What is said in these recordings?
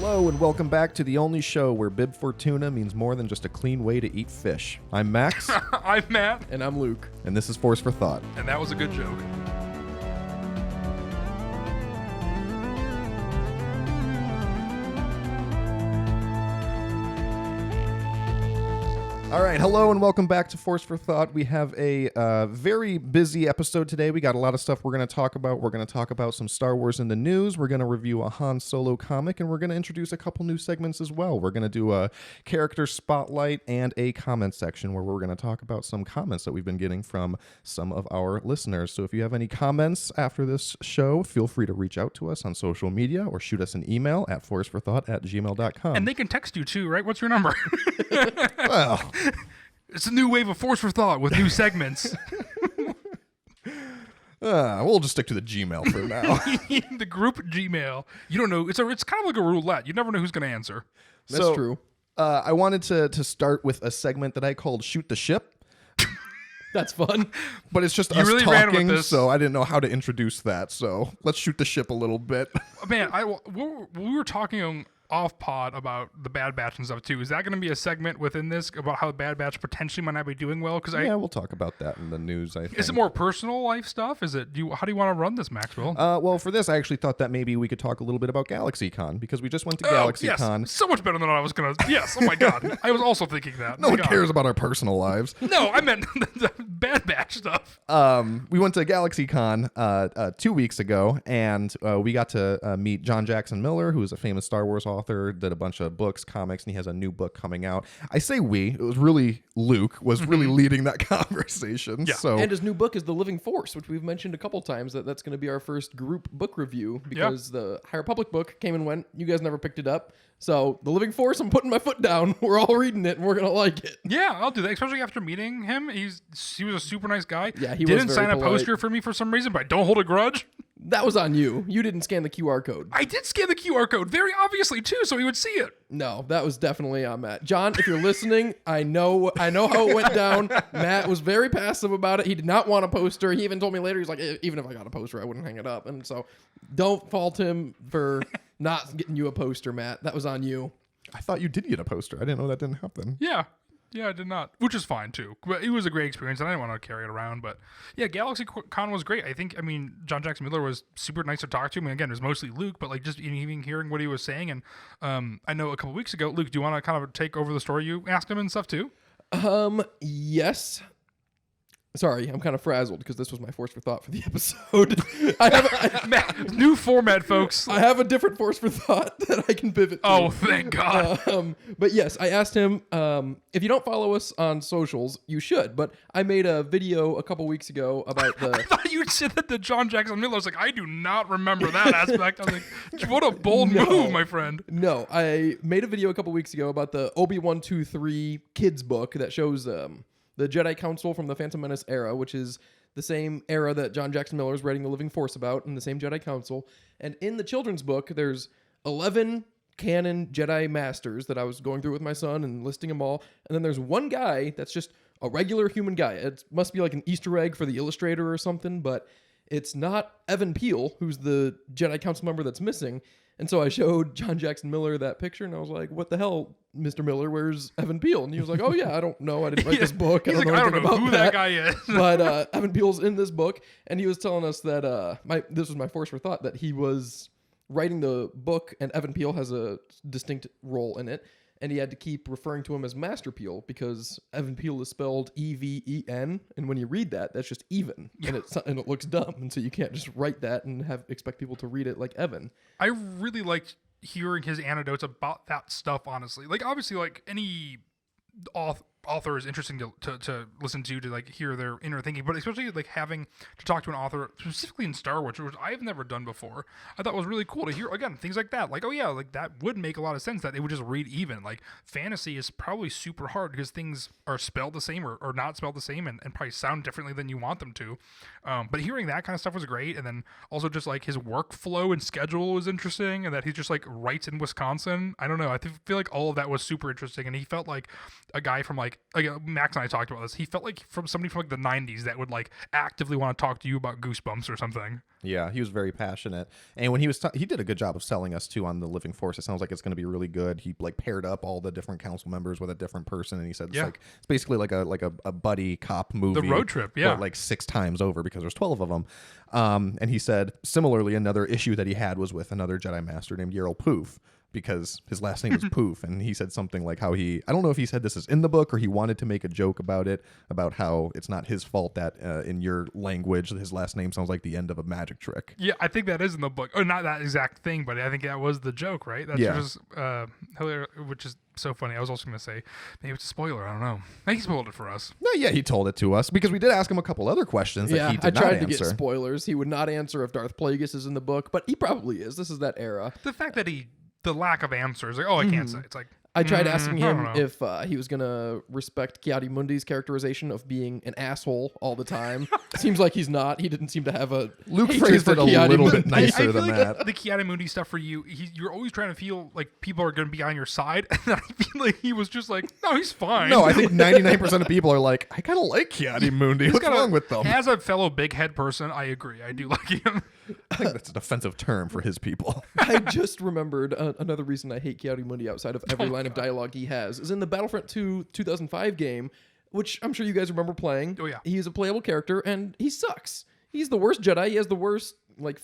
Hello and welcome back to the only show where Bib Fortuna means more than just a clean way to eat fish. I'm Max. I'm Matt. And I'm Luke. And this is Force for Thought. And that was a good joke. All right, hello and welcome back to Force for Thought. We have a very busy episode today. We got a lot of stuff we're going to talk about. We're going to talk about some Star Wars in the news. We're going to review a Han Solo comic, and we're going to introduce a couple new segments as well. We're going to do a character spotlight and a comment section where we're going to talk about some comments that we've been getting from some of our listeners. So if you have any comments after this show, feel free to reach out to us on social media or shoot us an email at forceforthought@gmail.com. And they can text you too, right? What's your number? Well... It's a new wave of Force for Thought with new segments. We'll just stick to the Gmail for now. The group Gmail. You don't know. It's kind of like a roulette. You never know who's going to answer. That's true. I wanted to start with a segment that I called Shoot the Ship. That's fun. But it's just You us really ran with talking, this. so I didn't know how to introduce that. So let's shoot the ship a little bit. Man, we were talking off pod about the Bad Batch and stuff too. Is that going to be a segment within this about how the Bad Batch potentially might not be doing well? Because Yeah, we'll talk about that in the news, I think. Is it more personal life stuff? Is it? How do you want to run this, Maxwell? Well, for this, I actually thought that maybe we could talk a little bit about GalaxyCon, because we just went to GalaxyCon. Yes, so much better than I was going to. Yes, oh my God. I was also thinking that. No My one God. cares about our personal lives. No, I meant the Bad Batch stuff. We went to GalaxyCon 2 weeks ago, and we got to meet John Jackson Miller, who is a famous Star Wars author, did a bunch of books, comics, and he has a new book coming out. I say it was really Luke was really leading that conversation. Yeah. So And his new book is The Living Force, which we've mentioned a couple times that's going to be our first group book review because the High Republic book came and went. You guys never picked it up. So The Living Force, I'm putting my foot down. We're all reading it and we're going to like it. Yeah, I'll do that, especially after meeting him. He was a super nice guy. Yeah, he was didn't very sign a polite. poster for me for some reason, but I don't hold a grudge. That was on you. You didn't scan the QR code. I did scan the QR code very obviously too, so he would see it. No, that was definitely on Matt. John, if you're listening, I know how it went down. Matt was very passive about it. He did not want a poster. He even told me later, he's like, even if I got a poster, I wouldn't hang it up. And so don't fault him for not getting you a poster, Matt. That was on you. I thought you did get a poster. I didn't know that didn't happen. Yeah, I did not, which is fine too. But it was a great experience, and I didn't want to carry it around. But yeah, GalaxyCon was great. I mean, John Jackson Miller was super nice to talk to. I mean, again, it was mostly Luke, but like just even hearing what he was saying. And I know a couple weeks ago, Luke, do you want to kind of take over the story you asked him and stuff too? Yes. Sorry, I'm kind of frazzled because this was my Force for Thought for the episode. I New format, folks. have a different Force for Thought that I can pivot to. Oh, thank God. But yes, I asked him, if you don't follow us on socials, you should. But I made a video a couple weeks ago about I the... thought you said that to John Jackson Miller. I was like, I do not remember that aspect. I was like, what a bold move, my friend. No, I made a video a couple weeks ago about the Obi-Wan 2-3 kids book that shows the Jedi Council from the Phantom Menace era, which is the same era that John Jackson Miller is writing The Living Force about, and the same Jedi Council. And in the children's book, there's 11 canon Jedi Masters that I was going through with my son and listing them all. And then there's one guy that's just a regular human guy. It must be like an Easter egg for the illustrator or something, but it's not Evan Peel, who's the Jedi Council member that's missing. And so I showed John Jackson Miller that picture, and I was like, what the hell, Mr. Miller, where's Evan Peel? And he was like, oh, yeah, I don't know. I didn't write this book. He's I don't like, know I don't anything know about who that guy is. But Evan Peel's in this book, and he was telling us that this was my Force for Thought, that he was writing the book, and Evan Peel has a distinct role in it, and he had to keep referring to him as Master Peel because Evan Peel is spelled E-V-E-N, and when you read that, that's just even, and it looks dumb, and so you can't just write that and expect people to read it like Evan. I really liked hearing his anecdotes about that stuff, honestly. Like, obviously, like, any author is interesting to listen to like hear their inner thinking, but especially like having to talk to an author specifically in Star Wars, which I've never done before. I thought was really cool to hear, again, things like that. Like, oh yeah, like that would make a lot of sense that they would just read even. Like, fantasy is probably super hard because things are spelled the same or not spelled the same and probably sound differently than you want them to. But hearing that kind of stuff was great. And then also just like his workflow and schedule was interesting, and that he just like writes in Wisconsin. I don't know. I feel like all of that was super interesting, and he felt like a guy from like Max and I talked about this. He felt like from somebody from like the 90s that would like actively want to talk to you about Goosebumps or something. Yeah, he was very passionate, and when he was he did a good job of selling us too on the Living Force. It sounds like it's going to be really good. He like paired up all the different council members with a different person, and he said it's basically like a buddy cop movie, The road trip, yeah, but like 6 times over because there's 12 of them. And he said similarly another issue that he had was with another Jedi Master named Yerl Poof, because his last name is Poof, and he said something like how I don't know if he said this is in the book or he wanted to make a joke about it, about how it's not his fault that in your language his last name sounds like the end of a magic trick. Yeah, I think that is in the book. Or not that exact thing, but I think that was the joke, right? That's just hilarious, which is so funny. I was also going to say, maybe it's a spoiler. I don't know. He spoiled it for us. No, yeah, he told it to us because we did ask him a couple other questions that he did I tried not to answer. get spoilers. He would not answer if Darth Plagueis is in the book, but he probably is. This is that era. The fact that the lack of answers, like, I can't say. It's like, I tried asking I don't him know. if he was going to respect Ki-Adi-Mundi's characterization of being an asshole all the time. Seems like he's not. He didn't seem to have a Luke hatred phrased for it a little Ki-Adi-Mundi. bit nicer I feel than like that. the Ki-Adi-Mundi stuff for you, you're always trying to feel like people are going to be on your side. And I feel like he was just like, no, he's fine. No, I think 99% of people are like, I kind of like Ki-Adi-Mundi. What's wrong with them? As a fellow big head person, I agree. I do like him. I think that's an offensive term for his people. I just remembered another reason I hate Ki-Adi-Mundi outside of every line of dialogue he has is in the Battlefront 2 2005 game, which I'm sure you guys remember playing. Oh, yeah. He's a playable character, and he sucks. He's the worst Jedi. He has the worst, like,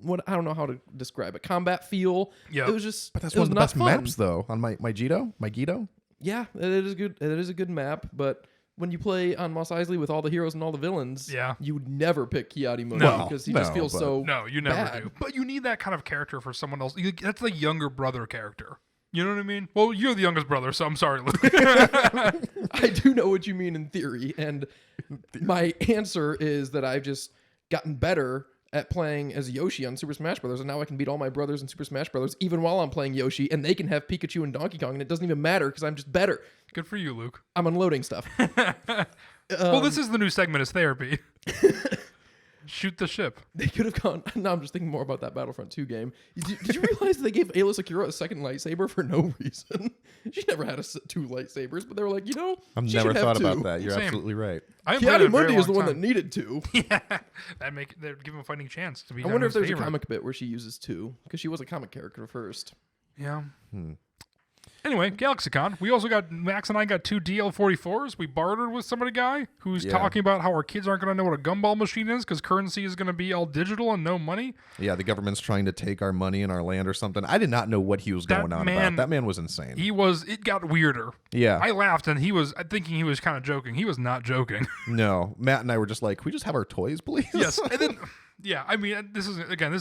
what I don't know how to describe it. Combat feel. Yeah. It was just, But that's it one was of the not best fun. maps, though, on my Gito. Yeah, it is good. It is a good map, but when you play on Mos Eisley with all the heroes and all the villains, Yeah. you would never pick Ki-Adi-Mundi No. because he just No, feels but- so. No, you never bad. do. But you need that kind of character for someone else. That's the younger brother character. You know what I mean? Well, you're the youngest brother, so I'm sorry, Luke. I do know what you mean in theory, and my answer is that I've just gotten better at playing as Yoshi on Super Smash Brothers, and now I can beat all my brothers in Super Smash Brothers even while I'm playing Yoshi, and they can have Pikachu and Donkey Kong, and it doesn't even matter because I'm just better. Good for you, Luke. I'm unloading stuff. Well, this is the new segment, is therapy. Shoot the ship. They could have gone. Now I'm just thinking more about that Battlefront 2 game. Did you realize they gave Ayla Secura a second lightsaber for no reason? She never had 2 lightsabers, but they were like, I've she never should have thought 2. about that. You're Same. absolutely right. I haven't played it in a very Ki-Adi-Mundi is the long one that time. needed 2. Yeah, that'd give him a fighting chance to be. I wonder if there's favorite. a comic bit where she uses 2 because she was a comic character first. Yeah. Anyway, GalaxyCon. We also got Max and I got 2 DL44s. We bartered with somebody guy who's Yeah. talking about how our kids aren't going to know what a gumball machine is because currency is going to be all digital and no money. Yeah, the government's trying to take our money and our land or something. I did not know what he was That going on man- about. That man was insane. It got weirder. Yeah. I laughed and he was thinking he was kind of joking. He was not joking. No, Matt and I were just like, can we just have our toys, please? Yes, and then yeah, I mean, this is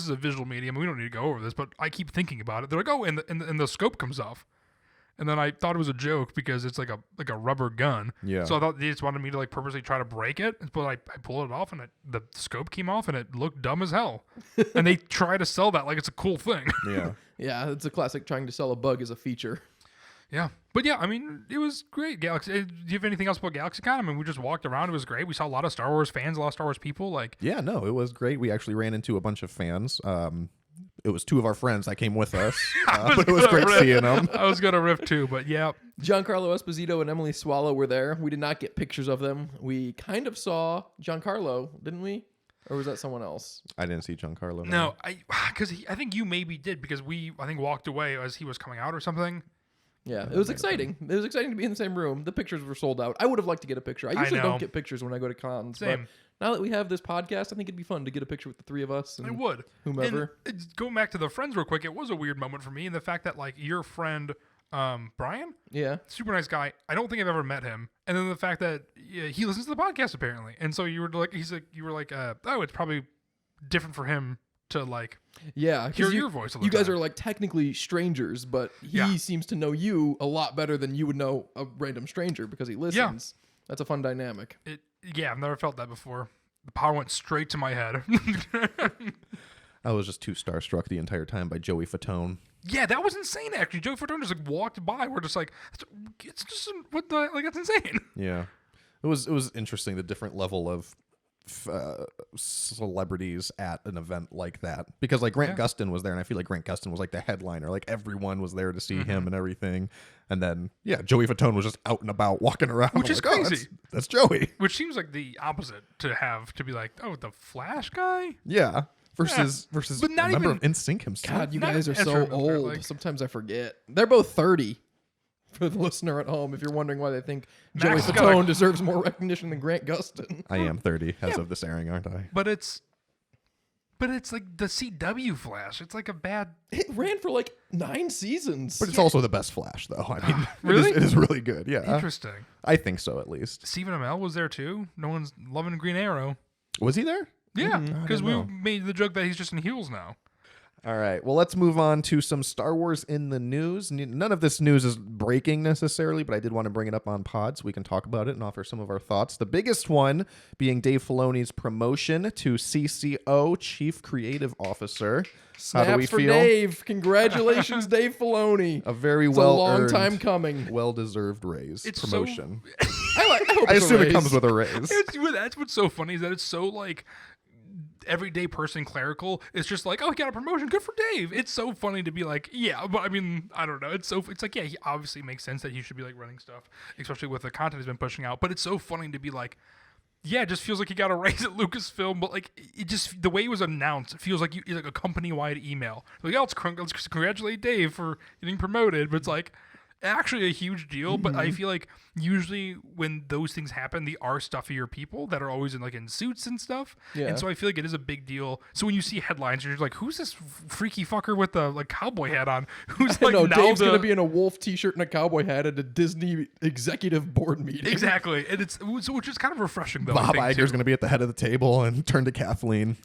a visual medium. We don't need to go over this, but I keep thinking about it. They're like, oh, and the scope comes off, and then I thought it was a joke because it's like a rubber gun. Yeah. So I thought they just wanted me to like purposely try to break it, but I pulled it off and the scope came off and it looked dumb as hell. And they try to sell that like it's a cool thing. Yeah. Yeah, it's a classic trying to sell a bug as a feature. Yeah, but yeah, I mean, it was great. Galaxy. Do you have anything else about GalaxyCon? I mean, we just walked around. It was great. We saw a lot of Star Wars fans, a lot of Star Wars people. Like, Yeah, no, it was great. We actually ran into a bunch of fans. It was 2 of our friends that came with us. But it was great seeing them. I was gonna riff too, but yeah, Giancarlo Esposito and Emily Swallow were there. We did not get pictures of them. We kind of saw Giancarlo, didn't we? Or was that someone else? I didn't see Giancarlo. no, I think you maybe did because I think walked away as he was coming out or something. Yeah, it was exciting. It was exciting to be in the same room. The pictures were sold out. I would have liked to get a picture. I usually know. don't get pictures when I go to cons. Same. But now that we have this podcast, I think it'd be fun to get a picture with the 3 of us. And I would. Whomever. And going back to the friends real quick, it was a weird moment for me, and the fact that like your friend Brian, Yeah. super nice guy. I don't think I've ever met him, and then the fact that he listens to the podcast apparently, and so you were like, oh, it's probably different for him to like Yeah. 'cause hear you, your voice. All the you guys time. are like technically strangers, but he Yeah. seems to know you a lot better than you would know a random stranger because he listens. That's a fun dynamic. Yeah, I've never felt that before. The power went straight to my head. I was just too starstruck the entire time by Joey Fatone. Yeah, that was insane. Actually, Joe Fortune just like walked by. We're just like, it's just what the like. That's insane. Yeah. It was interesting, the different level of celebrities at an event like that, because like Grant Yeah. Gustin was there, and I feel like Grant Gustin was like the headliner, like everyone was there to see him and everything. And then Joey Fatone was just out and about walking around, Which I'm is like, oh, crazy. that's Joey. Which seems like the opposite to be like, oh, the Flash guy. Yeah, versus But not a member even- of NSYNC himself. God, you Not guys are Ezra so Miller, old. like- Sometimes I forget. They're both 30. For the listener at home, if you're wondering why they think Joey Max got Fatone a- deserves more recognition than Grant Gustin. I am 30 as of this airing, aren't I? But it's like the CW Flash. It's like a bad. It ran for like 9 seasons. But it's also the best Flash, though. I mean, Really? it is really good. Yeah, Interesting. I think so at least. Stephen Amell was there too. No one's loving Green Arrow. Was he there? Yeah, I because didn't we know. made the joke that he's just in heels now. All right. Well, let's move on to some Star Wars in the news. None of this news is breaking necessarily, but I did want to bring it up on pod so we can talk about it and offer some of our thoughts. The biggest one being Dave Filoni's promotion to CCO, Chief Creative Officer. How do we Snaps for feel? Dave. Congratulations, Dave Filoni. A very It's a long well-earned, time coming. well-deserved raise It's promotion. I hope I it's a assume it raise. comes with a raise. That's what's so funny is that it's so like everyday person clerical. It's just like, oh, he got a promotion. Good for Dave. It's so funny to be like, yeah, but I mean, I don't know. It's like, yeah, he obviously makes sense that he should be like running stuff, especially with the content he's been pushing out. But it's so funny to be like, yeah, it just feels like he got a raise at Lucasfilm, but like it just the way it was announced, it feels like like a company-wide email. Like, oh, let's congratulate Dave for getting promoted, but it's like actually a huge deal. But I feel like usually when those things happen, they are stuffier people that are always in suits and stuff. Yeah. And so I feel like it is a big deal. So when you see headlines, you're just like, who's this freaky fucker with the like cowboy hat on? Who's like no, now Dave's the gonna be in a wolf T-shirt and a cowboy hat at a Disney executive board meeting. exactly, and it's which is kind of refreshing though. I Bob think, Iger's too. going to be at the head of the table and turn to Kathleen.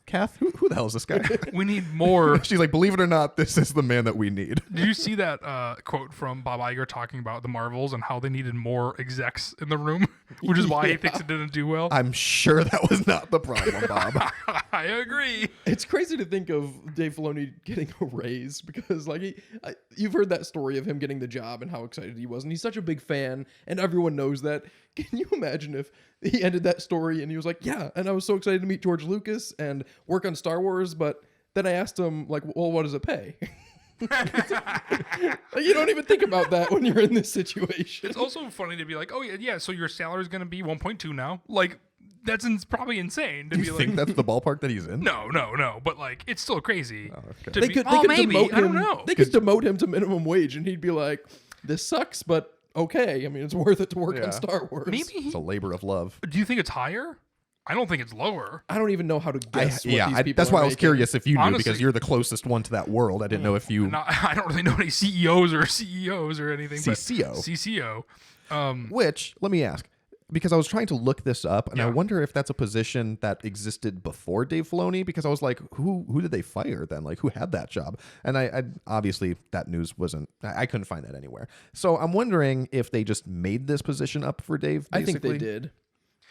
Kath, who the hell is this guy? We need more. She's like, believe it or not, this is the man that we need. Did you see that quote from Bob Iger talking about the Marvels and how they needed more execs in the room, which is why he thinks it didn't do well? I'm sure that was not the problem, Bob. I agree. It's crazy to think of Dave Filoni getting a raise because, like, you've heard that story of him getting the job and how excited he was, and he's such a big fan, and everyone knows that. Can you imagine if he ended that story and he was like, "Yeah, and I was so excited to meet George Lucas and work on Star Wars," but then I asked him, like, "Well, what does it pay?" Like, you don't even think about that when you're in this situation. It's also funny to be like, oh yeah, so your salary is going to be 1.2 now. Like that's probably insane to Do be you like. think that's the ballpark that he's in? No, but like it's still crazy. okay. to They be- could, oh, they could maybe demote I don't him. know. They could demote him to minimum wage, and he'd be like, "This sucks, but okay. I mean, it's worth it to work Yeah. on Star Wars." Maybe It's a labor of love. do you think it's higher? I don't think it's lower. I don't even know how to guess. what these people That's are why I was making. curious if you knew, Honestly- because you're the closest one to that world. I didn't know if you. I don't really know any CEOs or CEOs or anything. CCO. But CCO. Which, let me ask, because I was trying to look this up, and I Yeah. wonder if that's a position that existed before Dave Filoni, because I was like, who did they fire then? Like, who had that job? And I obviously, that news wasn't, I couldn't find that anywhere. So I'm wondering if they just made this position up for Dave, I think they basically. did.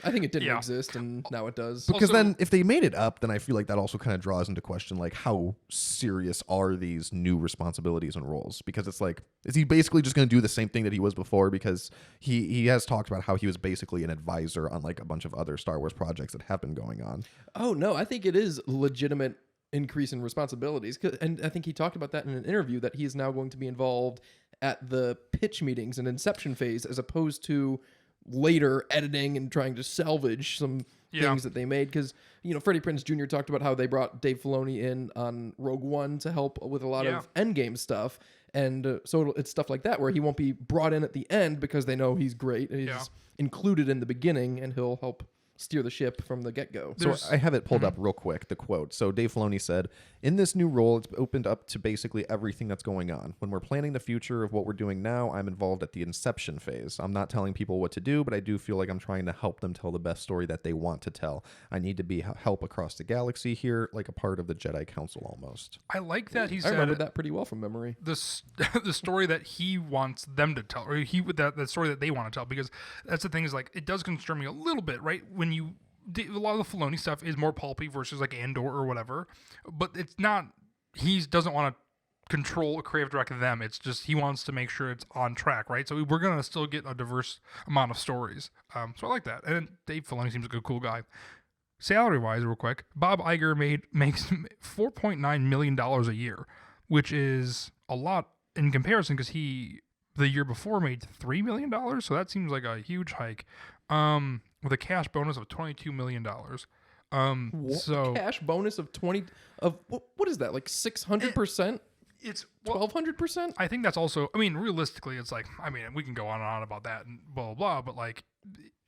I think it didn't Yeah. exist, and now it does. Because Also- then if they made it up, then I feel like that also kind of draws into question, like, how serious are these new responsibilities and roles? Because it's like, is he basically just going to do the same thing that he was before? Because he has talked about how he was basically an advisor on like a bunch of other Star Wars projects that have been going on. Oh no, I think it is legitimate increase in responsibilities, and I think he talked about that in an interview that he is now going to be involved at the pitch meetings and inception phase, as opposed to later editing and trying to salvage some Yeah. things that they made. Because Freddie Prinze Jr. talked about how they brought Dave Filoni in on Rogue One to help with a lot Yeah. of Endgame stuff, and so it's stuff like that where he won't be brought in at the end because they know he's great. He's Yeah. included in the beginning, and he'll help steer the ship from the get-go. So There's- I have it pulled up real quick, the quote. So Dave Filoni said, "In this new role, it's opened up to basically everything that's going on. When we're planning the future of what we're doing now, I'm involved at the inception phase. I'm not telling people what to do, but I do feel like I'm trying to help them tell the best story that they want to tell. I need to be help across the galaxy here, like a part of the Jedi Council almost." I like that he I said remember that pretty well from memory. the story that he wants them to tell, or that story that they want to tell, because that's the thing is like it does concern me a little bit, right? When a lot of the Filoni stuff is more pulpy versus like Andor or whatever, but it's not. He doesn't want to control or creative direct them. It's just he wants to make sure it's on track, right? So we're gonna still get a diverse amount of stories. So I like that, and Dave Filoni seems like a cool guy. salary wise, real quick, Bob Iger makes $4.9 million a year, which is a lot in comparison because he the year before made $3 million. So that seems like a huge hike. With a cash bonus of $22 million. So cash bonus of 20 of what is that, like 600%? it's 1200%? I think that's also, I mean, realistically, it's like, I mean, we can go on and on about that and blah, blah, blah, but like,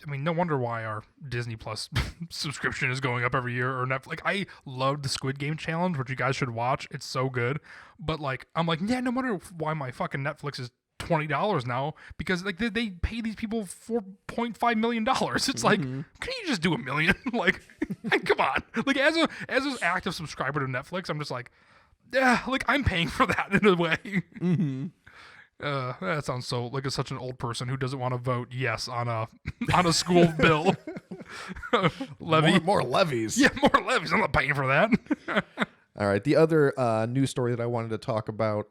I mean, no wonder why our Disney Plus subscription is going up every year or Netflix. Like, I loved the Squid Game challenge, which you guys should watch. It's so good. But like, I'm like, yeah, no wonder why my fucking Netflix is $20 now, because like they pay these people $4.5 million. It's like, can you just do $1 million? Like, come on. Like, as an active subscriber to Netflix, I'm just like, yeah, like I'm paying for that in a way. That sounds so like such an old person who doesn't want to vote yes on a school bill. Levy. More levies. Yeah, more levies. I'm not paying for that. All right. The other news story that I wanted to talk about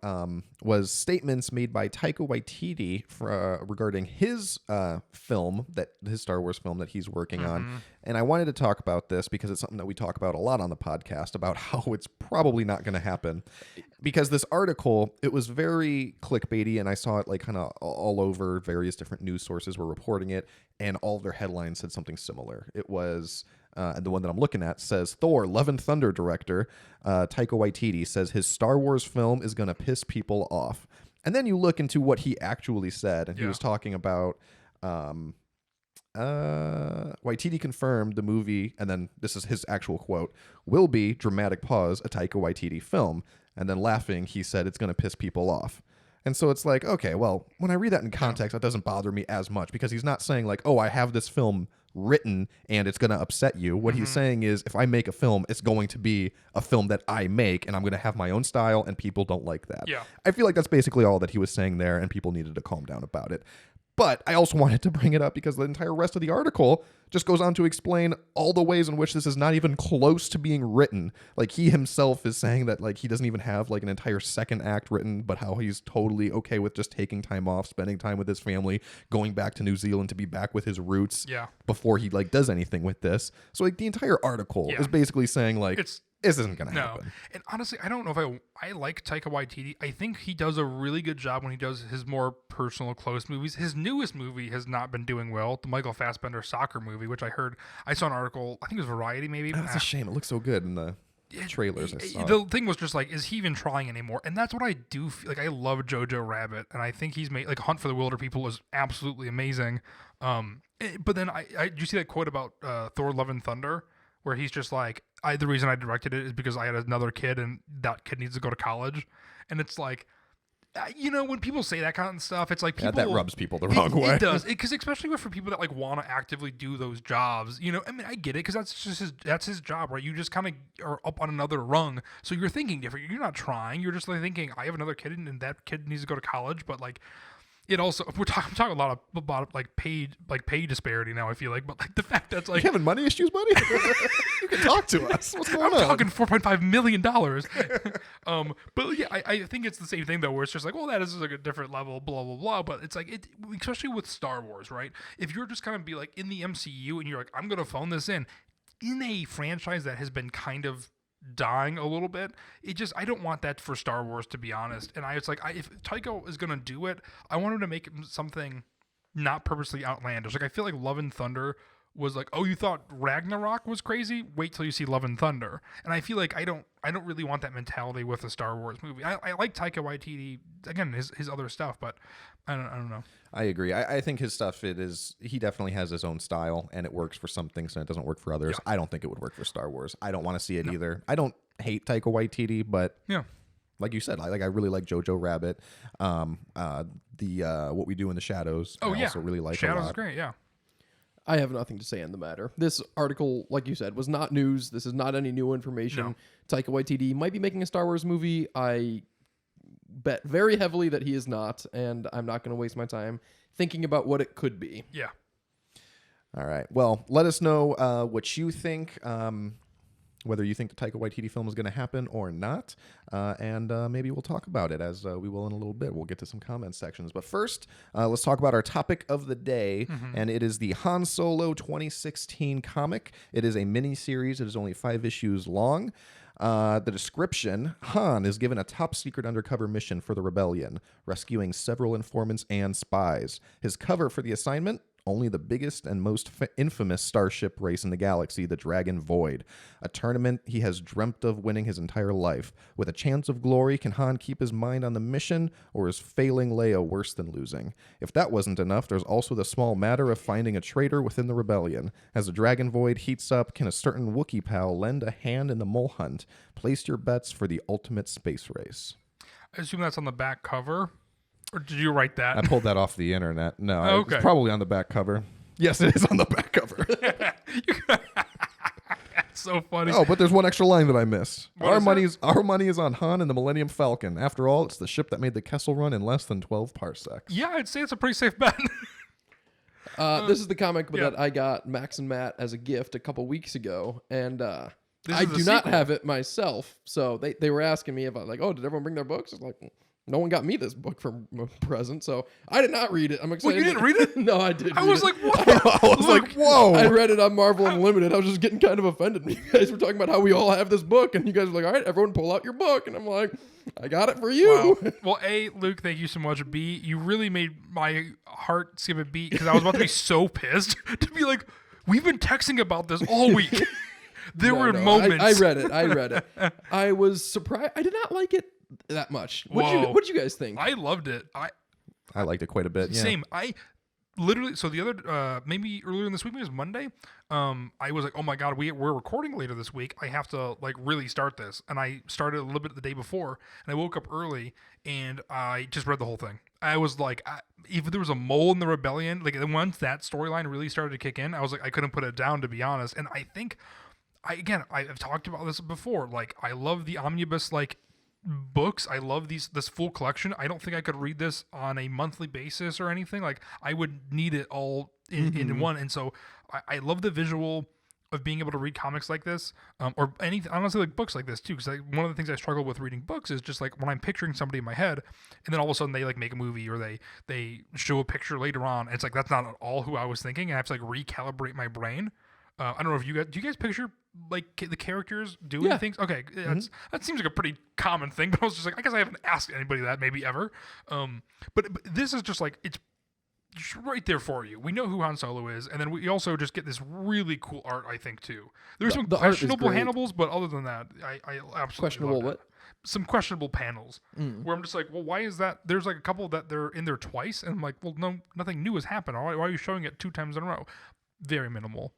was statements made by Taika Waititi regarding his film, his Star Wars film that he's working on. And I wanted to talk about this because it's something that we talk about a lot on the podcast about how it's probably not going to happen. Because this article, it was very clickbaity, and I saw it like kind of all over. Various different news sources were reporting it, and all of their headlines said something similar. It was... and the one that I'm looking at says Thor: Love and Thunder director Taika Waititi says his Star Wars film is going to piss people off. And then you look into what he actually said, and he was talking about Waititi confirmed the movie, and then this is his actual quote, will be, dramatic pause, a Taika Waititi film. And then laughing, he said it's going to piss people off. And so it's like, okay, well, when I read that in context, that doesn't bother me as much because he's not saying like, oh, I have this film written and it's going to upset you. What he's saying is if I make a film, it's going to be a film that I make and I'm going to have my own style and people don't like that. Yeah. I feel like that's basically all that he was saying there and people needed to calm down about it. But I also wanted to bring it up because the entire rest of the article just goes on to explain all the ways in which this is not even close to being written. Like he himself is saying that like he doesn't even have like an entire second act written, but how he's totally okay with just taking time off, spending time with his family, going back to New Zealand to be back with his roots before he like does anything with this. So like the entire article is basically saying like this isn't going to happen. And honestly, I don't know if I like Taika Waititi. I think he does a really good job when he does his more personal, close movies. His newest movie has not been doing well, the Michael Fassbender soccer movie, which I saw an article, I think it was Variety maybe. That's a shame. It looks so good in the trailers I saw. The thing was just like, is he even trying anymore? And that's what I do feel like. I love Jojo Rabbit, and I think he's made like Hunt for the Wilder People is absolutely amazing. But then did you see that quote about Thor: Love and Thunder? Where he's just like, the reason I directed it is because I had another kid and that kid needs to go to college. And it's like, when people say that kind of stuff, it's like people... that rubs people the wrong way. It does. Because especially for people that like want to actively do those jobs, I mean, I get it because that's his job, right? You just kind of are up on another rung. So you're thinking different. You're not trying. You're just like thinking, I have another kid and that kid needs to go to college. But like, it also I'm talking a lot about like pay disparity now. I feel like, but like the fact that's like you having money issues, buddy. You can talk to us. What's going on? I'm talking $4.5 million. But yeah, I think it's the same thing though, where it's just like, well, that is like a different level, blah blah blah. But it's like especially with Star Wars, right? If you're just kind of be like in the MCU and you're like, I'm gonna phone this in a franchise that has been kind of dying a little bit, I don't want that for Star Wars, to be honest. And if Taika is gonna do it, I want him to make something not purposely outlandish. Like I feel like Love and Thunder was like, oh, you thought Ragnarok was crazy? Wait till you see Love and Thunder. And I feel like I don't really want that mentality with a Star Wars movie. I like Taika Waititi, again, his other stuff, but I don't know. I agree. I think his stuff, he definitely has his own style, and it works for some things and it doesn't work for others. Yeah. I don't think it would work for Star Wars. I don't want to see it either. I don't hate Taika Waititi, but like you said, I really like Jojo Rabbit. What We Do in the Shadows. I also really like Shadows a lot. Is great, yeah. I have nothing to say on the matter. This article, like you said, was not news. This is not any new information. No. Taika Waititi might be making a Star Wars movie. I bet very heavily that he is not, and I'm not going to waste my time thinking about what it could be. Yeah. All right. Well, let us know what you think. whether you think the Taika Waititi film is going to happen or not. And maybe we'll talk about it as we will in a little bit. We'll get to some comment sections. But first, let's talk about our topic of the day. And it is the Han Solo 2016 comic. It is a mini-series. It is only 5 issues long. The description: Han is given a top secret undercover mission for the rebellion, rescuing several informants and spies. His cover for the assignment: only the biggest and most infamous starship race in the galaxy, the Dragon Void, a tournament he has dreamt of winning his entire life. With a chance of glory, can Han keep his mind on the mission, or is failing Leia worse than losing? If that wasn't enough, there's also the small matter of finding a traitor within the rebellion. As the Dragon Void heats up, can a certain Wookiee pal lend a hand in the mole hunt? Place your bets for the ultimate space race. I assume that's on the back cover. Or did you write that? I pulled that off the internet. No, Okay. it's probably on the back cover. Yes, it is on the back cover. That's so funny. Oh, but there's one extra line that I missed. What Our is money is on Han and the Millennium Falcon. After all, it's the ship that made the Kessel Run in less than 12 parsecs. Yeah, I'd say it's a pretty safe bet. This is the comic yeah. that I got Max and Matt as a gift a couple weeks ago, and This I is the do not sequel. have it myself. So they were asking me if I like, oh, did everyone bring their books? It's like, no one got me this book for a present, so I did not read it. I'm excited. you didn't read it? No, I didn't. I read was it. like, what? I was like, whoa. I read it on Marvel Unlimited. I was just getting kind of offended. You guys were talking about how we all have this book, and you guys were like, all right, everyone pull out your book. And I'm like, I got it for you. Wow. Well, A, Luke, thank you so much. B, you really made my heart skip a beat because I was about to be so pissed to be like, we've been texting about this all week. There were No, moments. I read it. I was surprised. I did not like it that much. Whoa. What'd you guys think? I loved it. I liked it quite a bit. Yeah. Same. I literally, so the other, maybe earlier in this week, maybe it was Monday, I was like, oh my God, we're recording later this week. I have to like really start this. And I started a little bit the day before, and I woke up early and I just read the whole thing. I was like, if there was a mole in the rebellion, like once that storyline really started to kick in, I was like, I couldn't put it down, to be honest. And I think, I've talked about this before. Like, I love the omnibus, like, books. I love this full collection. I don't think I could read this on a monthly basis or anything. Like, I would need it all in one. And so I love the visual of being able to read comics like this, or anything, honestly, like books like this too. Because one of the things I struggle with reading books is just like when I'm picturing somebody in my head, and then all of a sudden they like make a movie or they show a picture later on. And it's like that's not at all who I was thinking. I have to like recalibrate my brain. I don't know if do you guys picture like the characters doing Yeah. things? Okay, that seems like a pretty common thing, but I was just like, I guess I haven't asked anybody that maybe ever. But this is just like it's right there for you. We know who Han Solo is, and then we also just get this really cool art. I think too. There's some the art is questionable great. Hannibals, but other than that, I absolutely Questionable loved it. what? Some questionable panels where I'm just like, well, why is that? There's like a couple that they're in there twice, and I'm like, well, no, nothing new has happened. Why are you showing it 2 times in a row? Very minimal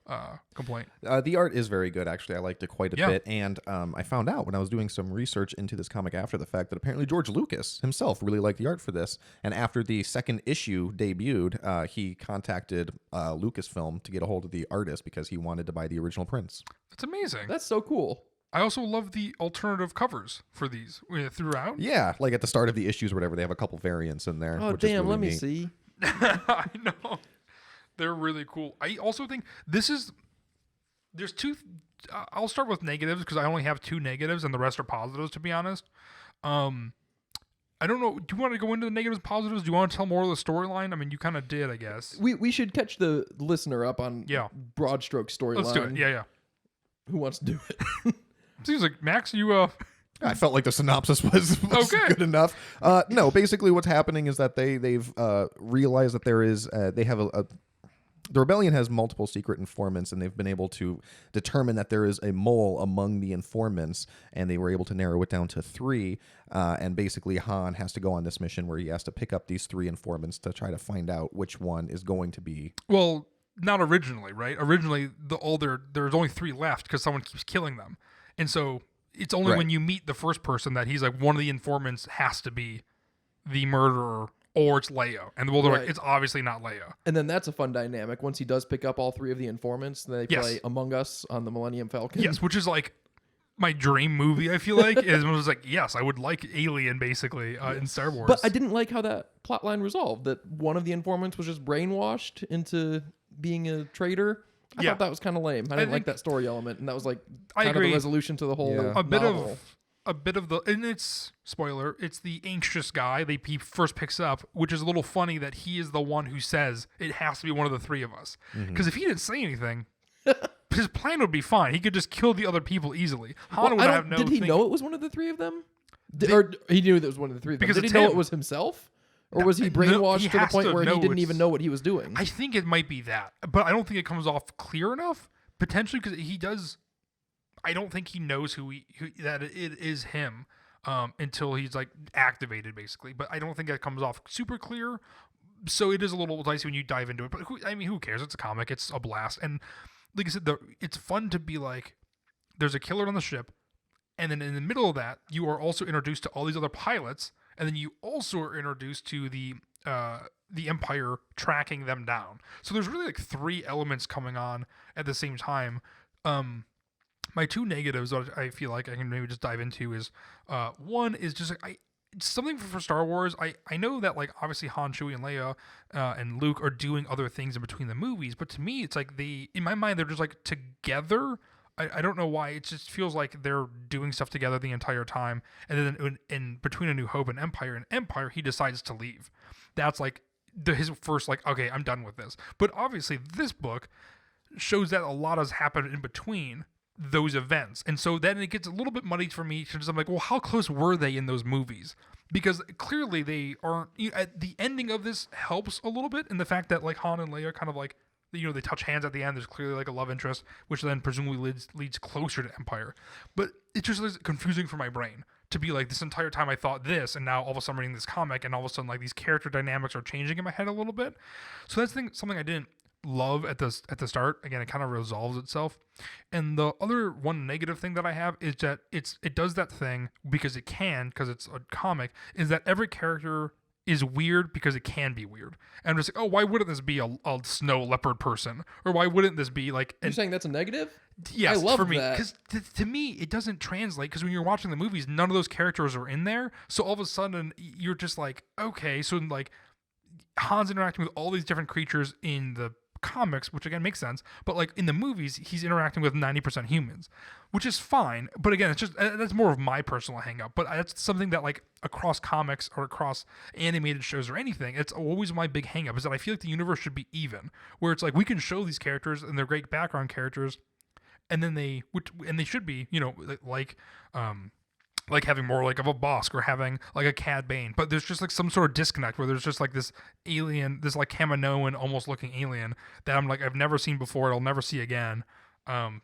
complaint. The art is very good, actually. I liked it quite a Yeah. bit. And I found out when I was doing some research into this comic after the fact that apparently George Lucas himself really liked the art for this. And after the second issue debuted, he contacted Lucasfilm to get a hold of the artist because he wanted to buy the original prints. That's amazing. That's so cool. I also love the alternative covers for these throughout. Yeah, like at the start of the issues or whatever, they have a couple variants in there. Oh which is damn! really Let me neat. see. I know. They're really cool. I also think there's 2. I'll start with negatives because I only have 2 negatives and the rest are positives, to be honest. I don't know. Do you want to go into the negatives and positives? Do you want to tell more of the storyline? I mean, you kind of did, I guess. We should catch the listener up on Yeah. broad stroke storyline. Let's do it. Yeah. Who wants to do it? Seems like Max, you I felt like the synopsis was Okay. good enough. No, basically what's happening is that they've realized that there is they have the rebellion has multiple secret informants, and they've been able to determine that there is a mole among the informants, and they were able to narrow it down to 3. And basically, Han has to go on this mission where he has to pick up these 3 informants to try to find out which one is going to be. well, not originally, right? Originally, there's only 3 left because someone keeps killing them, and so it's only Right. when you meet the first person that he's like one of the informants has to be the murderer. Or it's Leia. And they're Right. like, it's obviously not Leia. And then that's a fun dynamic. Once he does pick up all 3 of the informants, they Yes. play Among Us on the Millennium Falcon. Yes, which is like my dream movie, I feel like. Is I was like, yes, I would like Alien, basically, in Star Wars. But I didn't like how that plot line resolved. That one of the informants was just brainwashed into being a traitor, I thought that was kind of lame. I didn't like that story element, and that was like I kind of agree. the resolution to the whole Yeah. a bit of the, and it's spoiler, it's the anxious guy that he first picks up, which is a little funny that he is the one who says it has to be one of the three of us, because if he didn't say anything, his plan would be fine. He could just kill the other people easily. Han would have no. Did he know it was one of the three of them? Or he knew that it was one of the three of them. Because Did he it's know him. it was himself? Or was he he brainwashed to the has point to where he know didn't it's- even know what he was doing? I think it might be that, but I don't think it comes off clear enough. Potentially because he does. I don't think he knows who that it is him until he's like activated, basically. But I don't think that comes off super clear. So it is a little dicey when you dive into it. But who cares? It's a comic. It's a blast. And like I said, it's fun to be like, there's a killer on the ship, and then in the middle of that, you are also introduced to all these other pilots, and then you also are introduced to the Empire tracking them down. So there's really like three elements coming on at the same time. My two negatives that I feel like I can maybe just dive into is one is just like something for Star Wars. I know that like obviously Han, Chewie, and Leia and Luke are doing other things in between the movies, but to me it's like in my mind they're just like together. I don't know why. It just feels like they're doing stuff together the entire time. And then in between A New Hope and Empire, he decides to leave. That's like his first like, okay, I'm done with this. But obviously this book shows that a lot has happened in between those events. And so then it gets a little bit muddy for me because I'm like, well, how close were they in those movies? Because clearly they aren't. The ending of this helps a little bit in the fact that like Han and Leia kind of like, they touch hands at the end. There's clearly like a love interest, which then presumably leads closer to Empire. But it just is confusing for my brain to be like, this entire time I thought this, and now all of a sudden I'm reading this comic, and all of a sudden like these character dynamics are changing in my head a little bit. So that's something I didn't love at the start. Again, it kind of resolves itself. And the other one negative thing that I have is that it does that thing because it's a comic, is that every character is weird because it can be weird. And I'm just like, oh, why wouldn't this be a snow leopard person? Or why wouldn't this be like... You're saying that's a negative? Yes, I love for me. that. Because to me, it doesn't translate. Because when you're watching the movies, none of those characters are in there. So all of a sudden, you're just like, okay. So like, Han's interacting with all these different creatures in the comics, which again makes sense, but like in the movies he's interacting with 90% humans, which is fine. But again, it's just that's more of my personal hang up. But that's something that like across comics or across animated shows or anything, it's always my big hang up, is that I feel like the universe should be even, where it's like we can show these characters and they're great background characters, and then they should be, like having more like of a Bosk or having like a Cad Bane, but there's just like some sort of disconnect where there's just like this alien, this like Kaminoan almost looking alien that I'm like, I've never seen before, I'll never see again.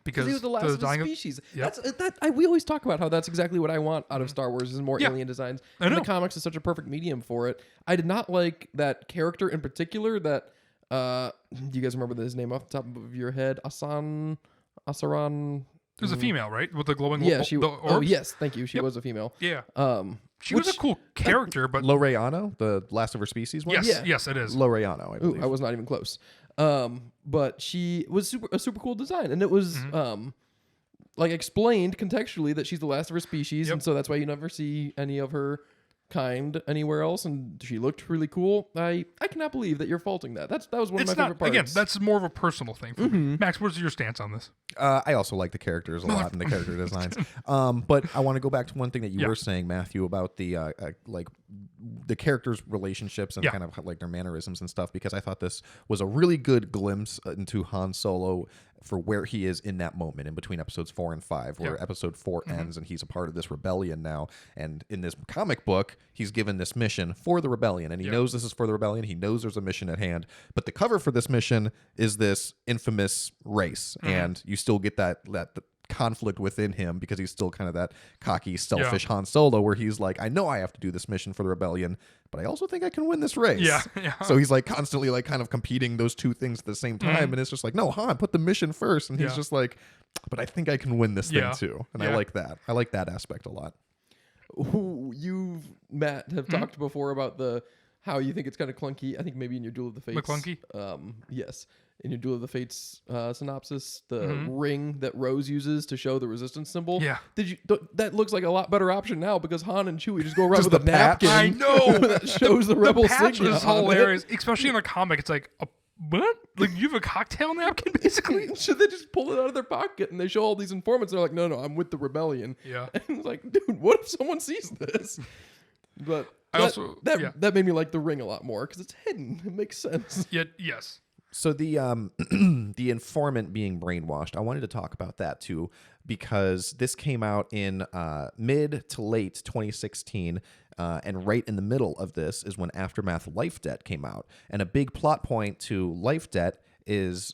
Because he was the last of his species. Yep. We always talk about how that's exactly what I want out of Star Wars is more alien designs. I And know. the comics is such a perfect medium for it. I did not like that character in particular that do you guys remember his name off the top of your head? Asaran. There's a female, right, with the glowing. Yeah, the Oh orbs? yes, thank you. She Yep. was a female. Yeah. She Which- was a cool character, but Loreano, the last of her species one? yes, Yeah. yes, it is. Loreano, I Ooh, believe. I was not even close. But she was a super cool design, and it was like explained contextually that she's the last of her species, Yep. and so that's why you never see any of her kind anywhere else. And she looked really cool. I cannot believe that you're faulting that. That was one It's of my not favorite parts. again. That's more of a personal thing for me. Max, what's your stance on this? I also like the characters a lot and the character designs. But I want to go back to one thing that you Yeah. were saying, Matthew, about the like the characters' relationships and Yeah. kind of like their mannerisms and stuff, because I thought this was a really good glimpse into Han Solo for where he is in that moment in between episodes 4 and 5, where Yeah. episode 4 ends and he's a part of this rebellion now. And in this comic book, he's given this mission for the rebellion, and he knows this is for the rebellion. He knows there's a mission at hand, but the cover for this mission is this infamous race, and you still get that conflict within him because he's still kind of that cocky, selfish Han Solo, where he's like, I know I have to do this mission for the rebellion, but I also think I can win this race. Yeah, yeah. So he's like constantly like kind of competing those two things at the same time, and it's just like, no, Han, put the mission first, and he's Yeah. just like, but I think I can win this Yeah. thing too, and Yeah. I like that. I like that aspect a lot. Who you, Matt, have talked before about how you think it's kind of clunky. I think maybe in your Duel of the Fates. McClunky? Yes. In your Duel of the Fates synopsis, the ring that Rose uses to show the resistance symbol. Yeah. That looks like a lot better option now because Han and Chewie just go around Just with a the patch? napkin. I know. that shows the rebel The patch signet is on it. hilarious, especially in a comic. It's like what? Like, you have a cocktail napkin, basically? Should they just pull it out of their pocket and they show all these informants? They're like, no, I'm with the rebellion. Yeah. And it's like, dude, what if someone sees this? But that made me like The Ring a lot more because it's hidden. It makes sense. Yeah, yes. So the the informant being brainwashed, I wanted to talk about that too, because this came out in mid to late 2016, and right in the middle of this is when Aftermath Life Debt came out. And a big plot point to Life Debt is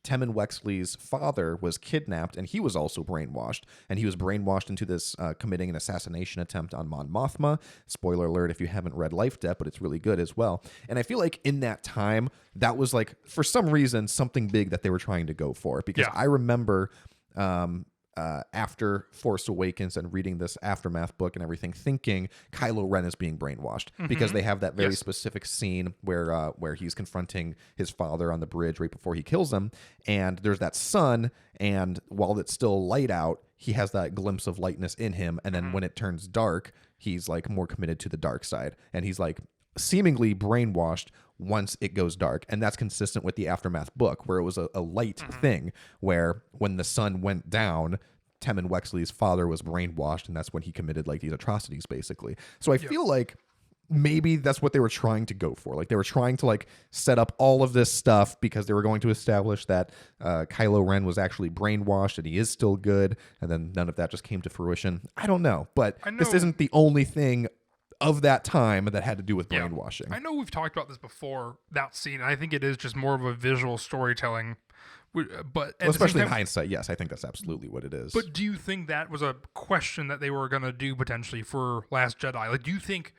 Temmin Wexley's father was kidnapped, and he was also brainwashed. And he was brainwashed into this committing an assassination attempt on Mon Mothma. Spoiler alert if you haven't read Life Debt, but it's really good as well. And I feel like in that time, that was like, for some reason, something big that they were trying to go for. Because I remember after Force Awakens and reading this Aftermath book and everything, thinking Kylo Ren is being brainwashed because they have that very specific scene where he's confronting his father on the bridge right before he kills him, and there's that sun, and while it's still light out, he has that glimpse of lightness in him, and then when it turns dark, he's like more committed to the dark side, and he's like seemingly brainwashed once it goes dark. And that's consistent with the Aftermath book, where it was a light thing, where when the sun went down, Temmin Wexley's father was brainwashed, and that's when he committed like these atrocities, basically. So I feel like maybe that's what they were trying to go for. Like, they were trying to like set up all of this stuff because they were going to establish that Kylo Ren was actually brainwashed and he is still good, and then none of that just came to fruition. I don't know, but this isn't the only thing of that time that had to do with brainwashing. I know we've talked about this before, that scene. I think it is just more of a visual storytelling. But especially in hindsight, yes, I think that's absolutely what it is. But do you think that was a question that they were going to do potentially for Last Jedi? Like, do you think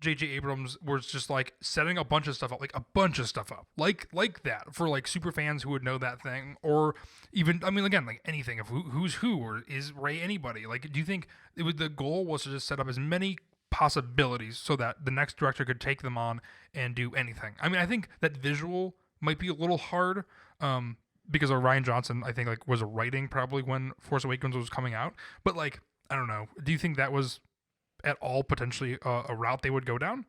J.J. Abrams was just like setting a bunch of stuff up, like that for like super fans who would know that thing, or even, I mean, again, like anything of who's who, or is Rey anybody? Like, do you think the goal was to just set up as many possibilities so that the next director could take them on and do anything? I mean, I think that visual might be a little hard, because of Rian Johnson, I think, like, was writing probably when Force Awakens was coming out. But, like, I don't know. Do you think that was at all potentially a route they would go down?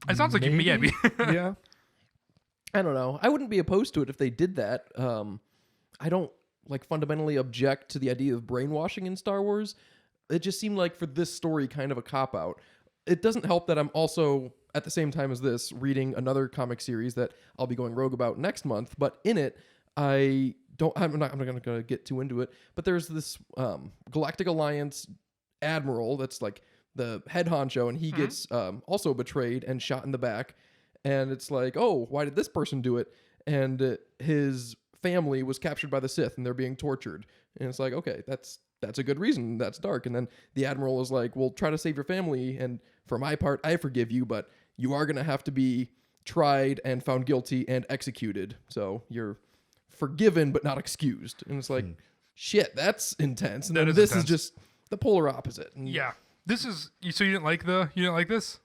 It sounds like Maybe. Yeah. I don't know. I wouldn't be opposed to it if they did that. I don't like fundamentally object to the idea of brainwashing in Star Wars. It just seemed like for this story kind of a cop out. It doesn't help that I'm also at the same time as this reading another comic series that I'll be going rogue about next month, but in it I'm not going to get too into it, but there's this Galactic Alliance admiral that's like the head honcho, and he gets also betrayed and shot in the back, and it's like, oh, why did this person do it? And his family was captured by the Sith and they're being tortured, and it's like, okay, that's a good reason. That's dark. And then the admiral is like, well, try to save your family, and for my part, I forgive you, but you are going to have to be tried and found guilty and executed, so you're forgiven but not excused. And it's like, shit, that's intense. And then this is just the polar opposite. And Yeah. This is, so you didn't like this?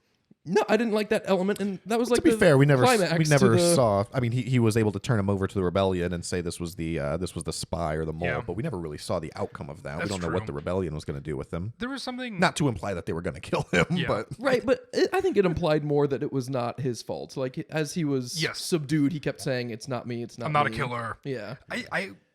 no, I didn't like that element, and that was like, to be fair, we never climax to the- saw. I mean, he was able to turn him over to the rebellion and say this was the spy or the mole, Yeah. but we never really saw the outcome of that. That's we don't know true. what the rebellion was going to do with him. There was something. Not to imply that they were going to kill him, Yeah. but Right, but I think it implied more that it was not his fault. Like, as he was Yes. subdued, he kept saying, "It's not me. It's not. I'm not a me." killer. Yeah,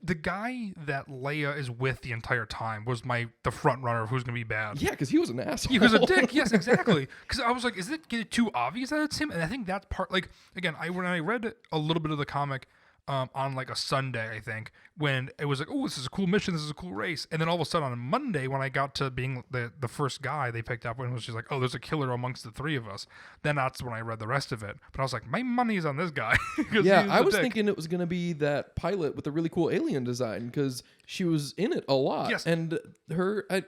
The guy that Leia is with the entire time was the front runner of who's gonna be bad. yeah, because he was an asshole. He was a dick. Yes, exactly. Because I was like, is it getting too obvious that it's him? And I think that's part. Like, again, when I read a little bit of the comic on like a Sunday, I think, when it was like, oh, this is a cool mission, this is a cool race, and then all of a sudden on a Monday, when I got to being the first guy they picked up, when it was just like, oh, there's a killer amongst the three of us. Then that's when I read the rest of it. But I was like, my money's on this guy. 'Cause Yeah, he's I the was dick. thinking it was going to be that pilot with the really cool alien design because she was in it a lot. Yes. And I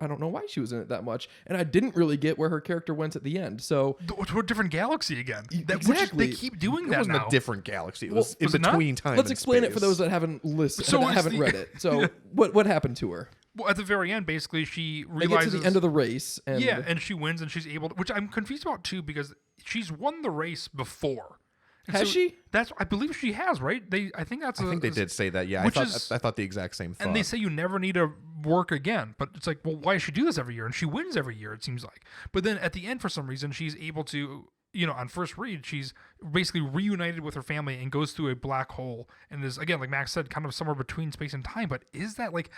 don't know why she was in it that much. And I didn't really get where her character went at the end. So, To a different galaxy again. Exactly. They keep doing it that wasn't now. a different galaxy. It was in was it not? between time. let's and explain it for space. those that haven't listened, So that is haven't the- read it. So, what happened to her? Well, at the very end, basically, she They get realizes to the end of the race. And yeah, and she wins, and she's able to, which I'm confused about too, because she's won the race before. And Has she? I believe she has, right? I think that's. I think they did say that. Yeah, which I is- thought the exact same thought. And they say you never need to work again, but it's like, well, why does she do this every year? And she wins every year, it seems like. But then at the end, for some reason, she's able to on first read, she's basically reunited with her family and goes through a black hole and is, again, like Max said, kind of somewhere between space and time. But is that like,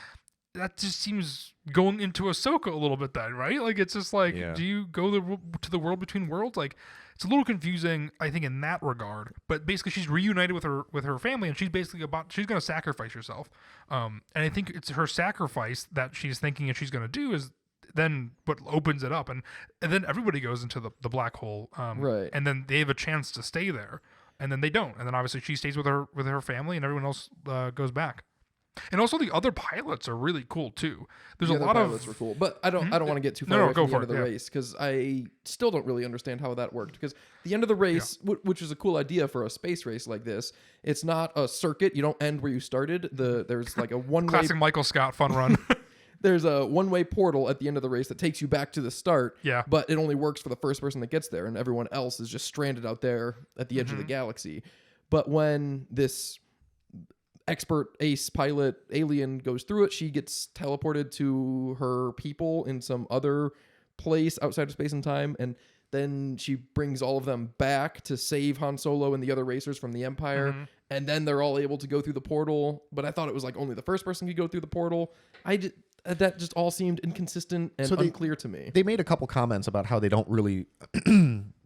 that just seems going into Ahsoka a little bit then, right? Like, it's just like, Yeah. do you go to the world between worlds? Like, it's a little confusing, I think, in that regard. But basically, she's reunited with her family, and she's basically she's going to sacrifice herself. And I think it's her sacrifice that she's thinking and she's going to do is then what opens it up, and then everybody goes into the black hole, Right. and then they have a chance to stay there, and then they don't, and then obviously she stays with her family, and everyone else goes back. And also the other pilots are really cool too. There's The a other lot pilots of were cool, but I don't want to get too No, far no, away go from the for end of it, the yeah. race because I still don't really understand how that worked. Because the end of the race, which is a cool idea for a space race like this, it's not a circuit. You don't end where you started. There's like a one-way classic Michael Scott fun run. there's a one-way portal at the end of the race that takes you back to the start. Yeah. But it only works for the first person that gets there, and everyone else is just stranded out there at the edge of the galaxy. But when this expert ace pilot alien goes through it, she gets teleported to her people in some other place outside of space and time, and then she brings all of them back to save Han Solo and the other racers from the Empire, and then they're all able to go through the portal. But I thought it was like only the first person could go through the portal. That just all seemed inconsistent and unclear to me. They made a couple comments about how they don't really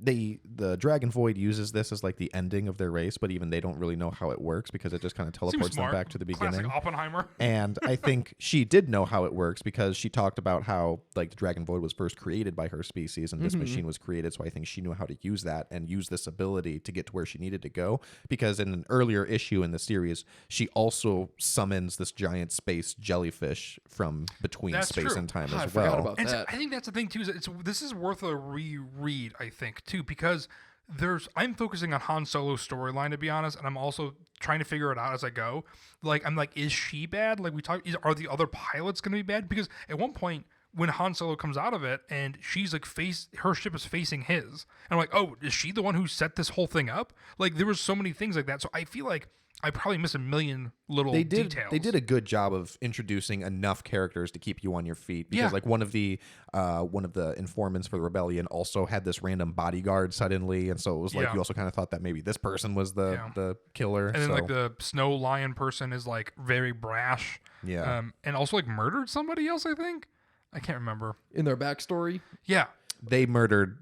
the Dragon Void uses this as like the ending of their race, but even they don't really know how it works because it just kind of Seems teleports them smart. back to the Classic beginning. Oppenheimer. And I think she did know how it works because she talked about how like the Dragon Void was first created by her species and this machine was created. So I think she knew how to use that and use this ability to get to where she needed to go. Because in an earlier issue in the series, she also summons this giant space jellyfish from between That's space true. and time I as forgot well. about And that. I think that's the thing too. Is this is worth a reread, I think, too, because I'm focusing on Han Solo's storyline, to be honest, and I'm also trying to figure it out as I go. Like, I'm like, is she bad? Like, are the other pilots going to be bad? Because at one point, when Han Solo comes out of it and she's like her ship is facing his, and I'm like, oh, is she the one who set this whole thing up? Like, there was so many things like that. So I feel like I probably miss a million little details. They did a good job of introducing enough characters to keep you on your feet because like one of the informants for the rebellion also had this random bodyguard suddenly, and so it was like you also kind of thought that maybe this person was the killer. And then like the Snow Lion person is like very brash. Yeah. And also like murdered somebody else, I think. I can't remember. In their backstory, Yeah.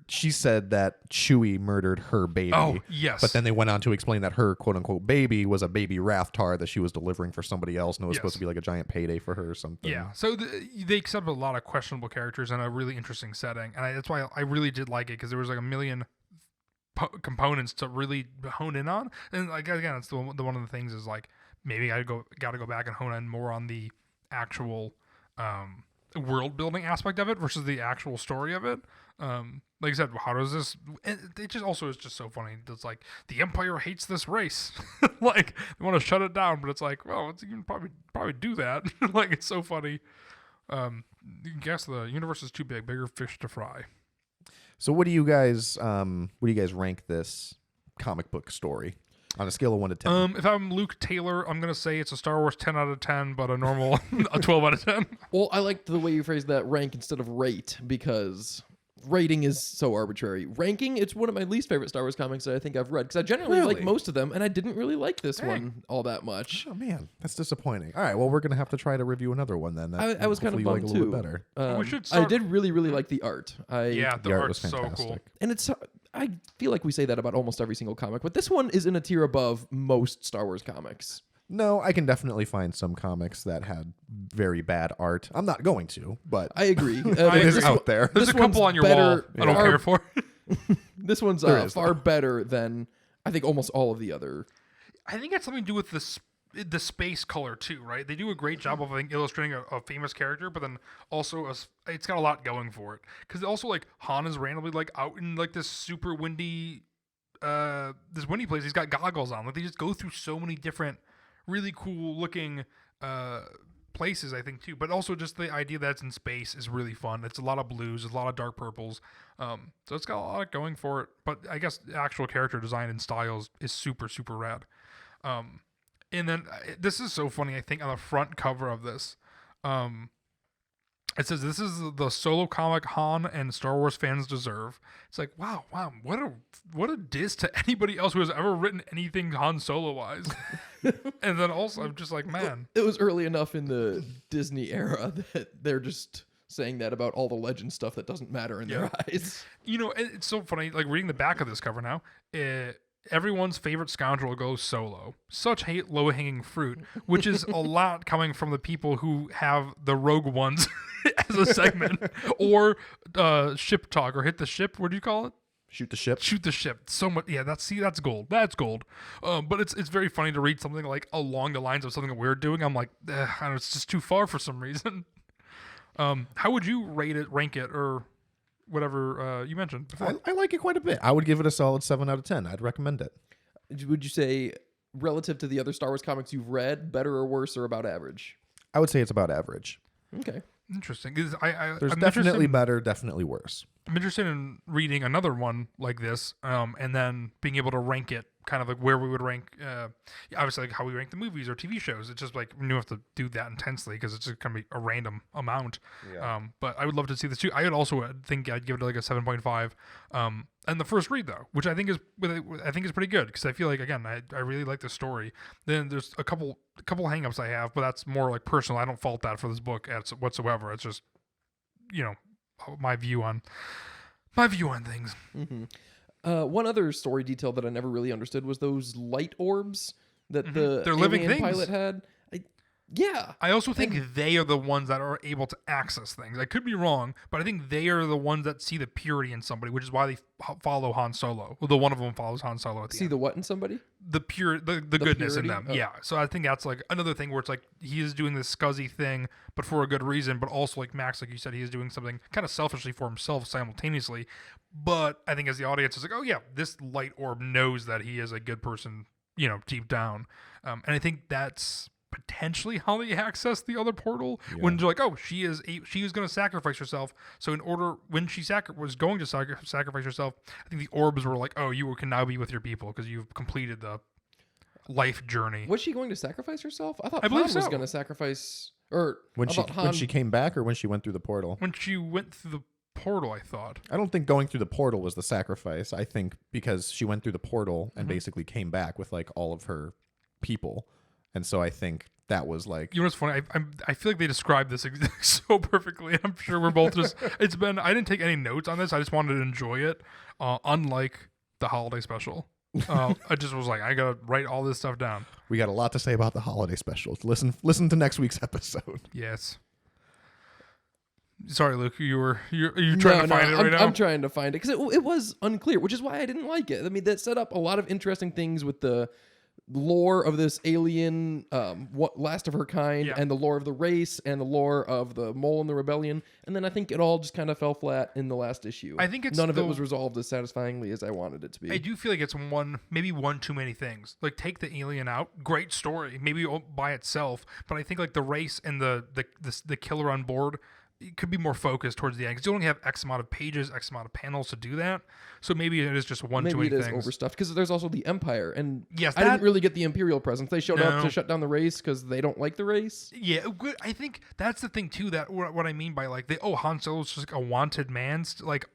she said that Chewie murdered her baby. Oh, yes. But then they went on to explain that her quote unquote baby was a baby Rathtar that she was delivering for somebody else and it was supposed to be like a giant payday for her or something. Yeah. So they accepted a lot of questionable characters in a really interesting setting. And that's why I really did like it, because there was like a million components to really hone in on. And like, again, it's one of the things is like, maybe I got to go back and hone in more on the actual world building aspect of it versus the actual story of it. Like I said, how does this? It just also is just so funny. It's like the Empire hates this race, like they want to shut it down, but it's like, well, you can probably do that. Like, it's so funny. You can guess the universe is too big, bigger fish to fry. So what do you guys rank this comic book story on a scale of 1 to 10? If I'm Luke Taylor, I'm gonna say it's a Star Wars 10 out of 10, but a normal a 12 out of 10. well, I liked the way you phrased that, rank instead of rate, because rating is so arbitrary. Ranking, it's one of my least favorite Star Wars comics that I think I've read, because I generally like Really? most of them, and I didn't really like this one all that much. Oh man, that's disappointing. All right, well we're gonna have to try to review another one then. That I was kind of hopefully bummed you like too. a little bit better. We should I start- did really like the art. Yeah, The the art art's was so fantastic. cool. And I feel like we say that about almost every single comic, but this one is in a tier above most Star Wars comics. No, I can definitely find some comics that had very bad art. I'm not going to, but I agree. it is this out there. There's This a couple one's on your better- wall I don't far- care for. This one's There is, far better than I think almost all of the other. I think it has something to do with the space color too, right? They do a great job of, I think, illustrating a famous character, but then also it's got a lot going for it. Because also, like, Han is randomly like out in like this super windy place. He's got goggles on. Like, they just go through so many different really cool looking places, I think, too. But also just the idea that it's in space is really fun. It's a lot of blues, a lot of dark purples. So it's got a lot going for it. But I guess the actual character design and styles is super, super rad. And then this is so funny, I think, on the front cover of this. It says this is the solo comic Han and Star Wars fans deserve. It's like, wow, what a diss to anybody else who has ever written anything Han Solo wise. And then also, I'm just like, man, It was early enough in the Disney era that they're just saying that about all the legend stuff that doesn't matter in their eyes. you know, it's so funny. Like reading the back of this cover now, everyone's favorite scoundrel goes solo. Such low hanging fruit, which is a lot coming from the people who have the Rogue Ones as a segment, or ship talk, or hit the ship. What do you call it? Shoot the ship. Shoot the ship. So much. Yeah, that's gold. That's gold. But it's very funny to read something like along the lines of something that we're doing. I'm like, I don't know, it's just too far for some reason. How would you rank it, or whatever you mentioned before? I like it quite a bit. I would give it a solid 7 out of 10. I'd recommend it. Would you say, relative to the other Star Wars comics you've read, better or worse or about average? I would say it's about average. Okay. Interesting. There's I'm definitely interested, better, definitely worse. I'm interested in reading another one like this, and then being able to rank it, kind of like where we would rank, obviously like how we rank the movies or TV shows. It's just like we don't have to do that intensely because it's just gonna be a random amount. Yeah. But I would love to see this too. I would also think I'd give it like a 7.5. And the first read though, which I think is pretty good because I feel like again I really like the story. Then there's a couple hangups I have, but that's more like personal. I don't fault that for this book whatsoever. It's just my view on things. Mm-hmm. One other story detail that I never really understood was those light orbs that the They're living alien things. pilot had. Yeah. I also think they are the ones that are able to access things. I could be wrong, but I think they are the ones that see the purity in somebody, which is why they follow Han Solo. Well, the one of them follows Han Solo at the See end. the what in somebody? The goodness in purity? them. Oh. Yeah. So I think that's like another thing where it's like he is doing this scuzzy thing, but for a good reason, but also like Max, like you said, he is doing something kind of selfishly for himself simultaneously. But I think as the audience is like, oh yeah, this light orb knows that he is a good person, deep down. And I think that's potentially how they access the other portal when they're like, oh, she is going to sacrifice herself. So in order, when she was going to sacrifice herself, I think the orbs were like, oh, you can now be with your people because you've completed the life journey. Was she going to sacrifice herself? I thought I believe Han was so. going to sacrifice, or When Han. she came back or when she went through the portal? When she went through the portal, I thought. I don't think going through the portal was the sacrifice. I think because she went through the portal and basically came back with like all of her people. And so I think that was like, You know what's funny? I feel like they described this so perfectly. And I'm sure we're both just. I didn't take any notes on this. I just wanted to enjoy it. Unlike the holiday special, I just was like, I gotta write all this stuff down. we got a lot to say about the holiday specials. Listen to next week's episode. Yes. Sorry, Luke. You're trying to find it right now. I'm trying to find it because it was unclear, which is why I didn't like it. I mean, that set up a lot of interesting things with the lore of this alien, last of her kind, Yeah. and the lore of the race, and the lore of the mole and the rebellion. And then I think it all just kind of fell flat in the last issue. I think it's none of it was resolved as satisfyingly as I wanted it to be. I do feel like it's maybe one too many things. Like take the alien out, great story, maybe by itself. But I think like the race and the killer on board, it could be more focused towards the end because you only have X amount of pages, X amount of panels to do that. So maybe it is just too many Maybe it is things. overstuffed because there's also the Empire, and Yes, I didn't really get the Imperial presence. They showed up No. to shut down the race because they don't like the race. Yeah, good. I think that's the thing too. That what I mean by like Han Solo's just like a wanted man, like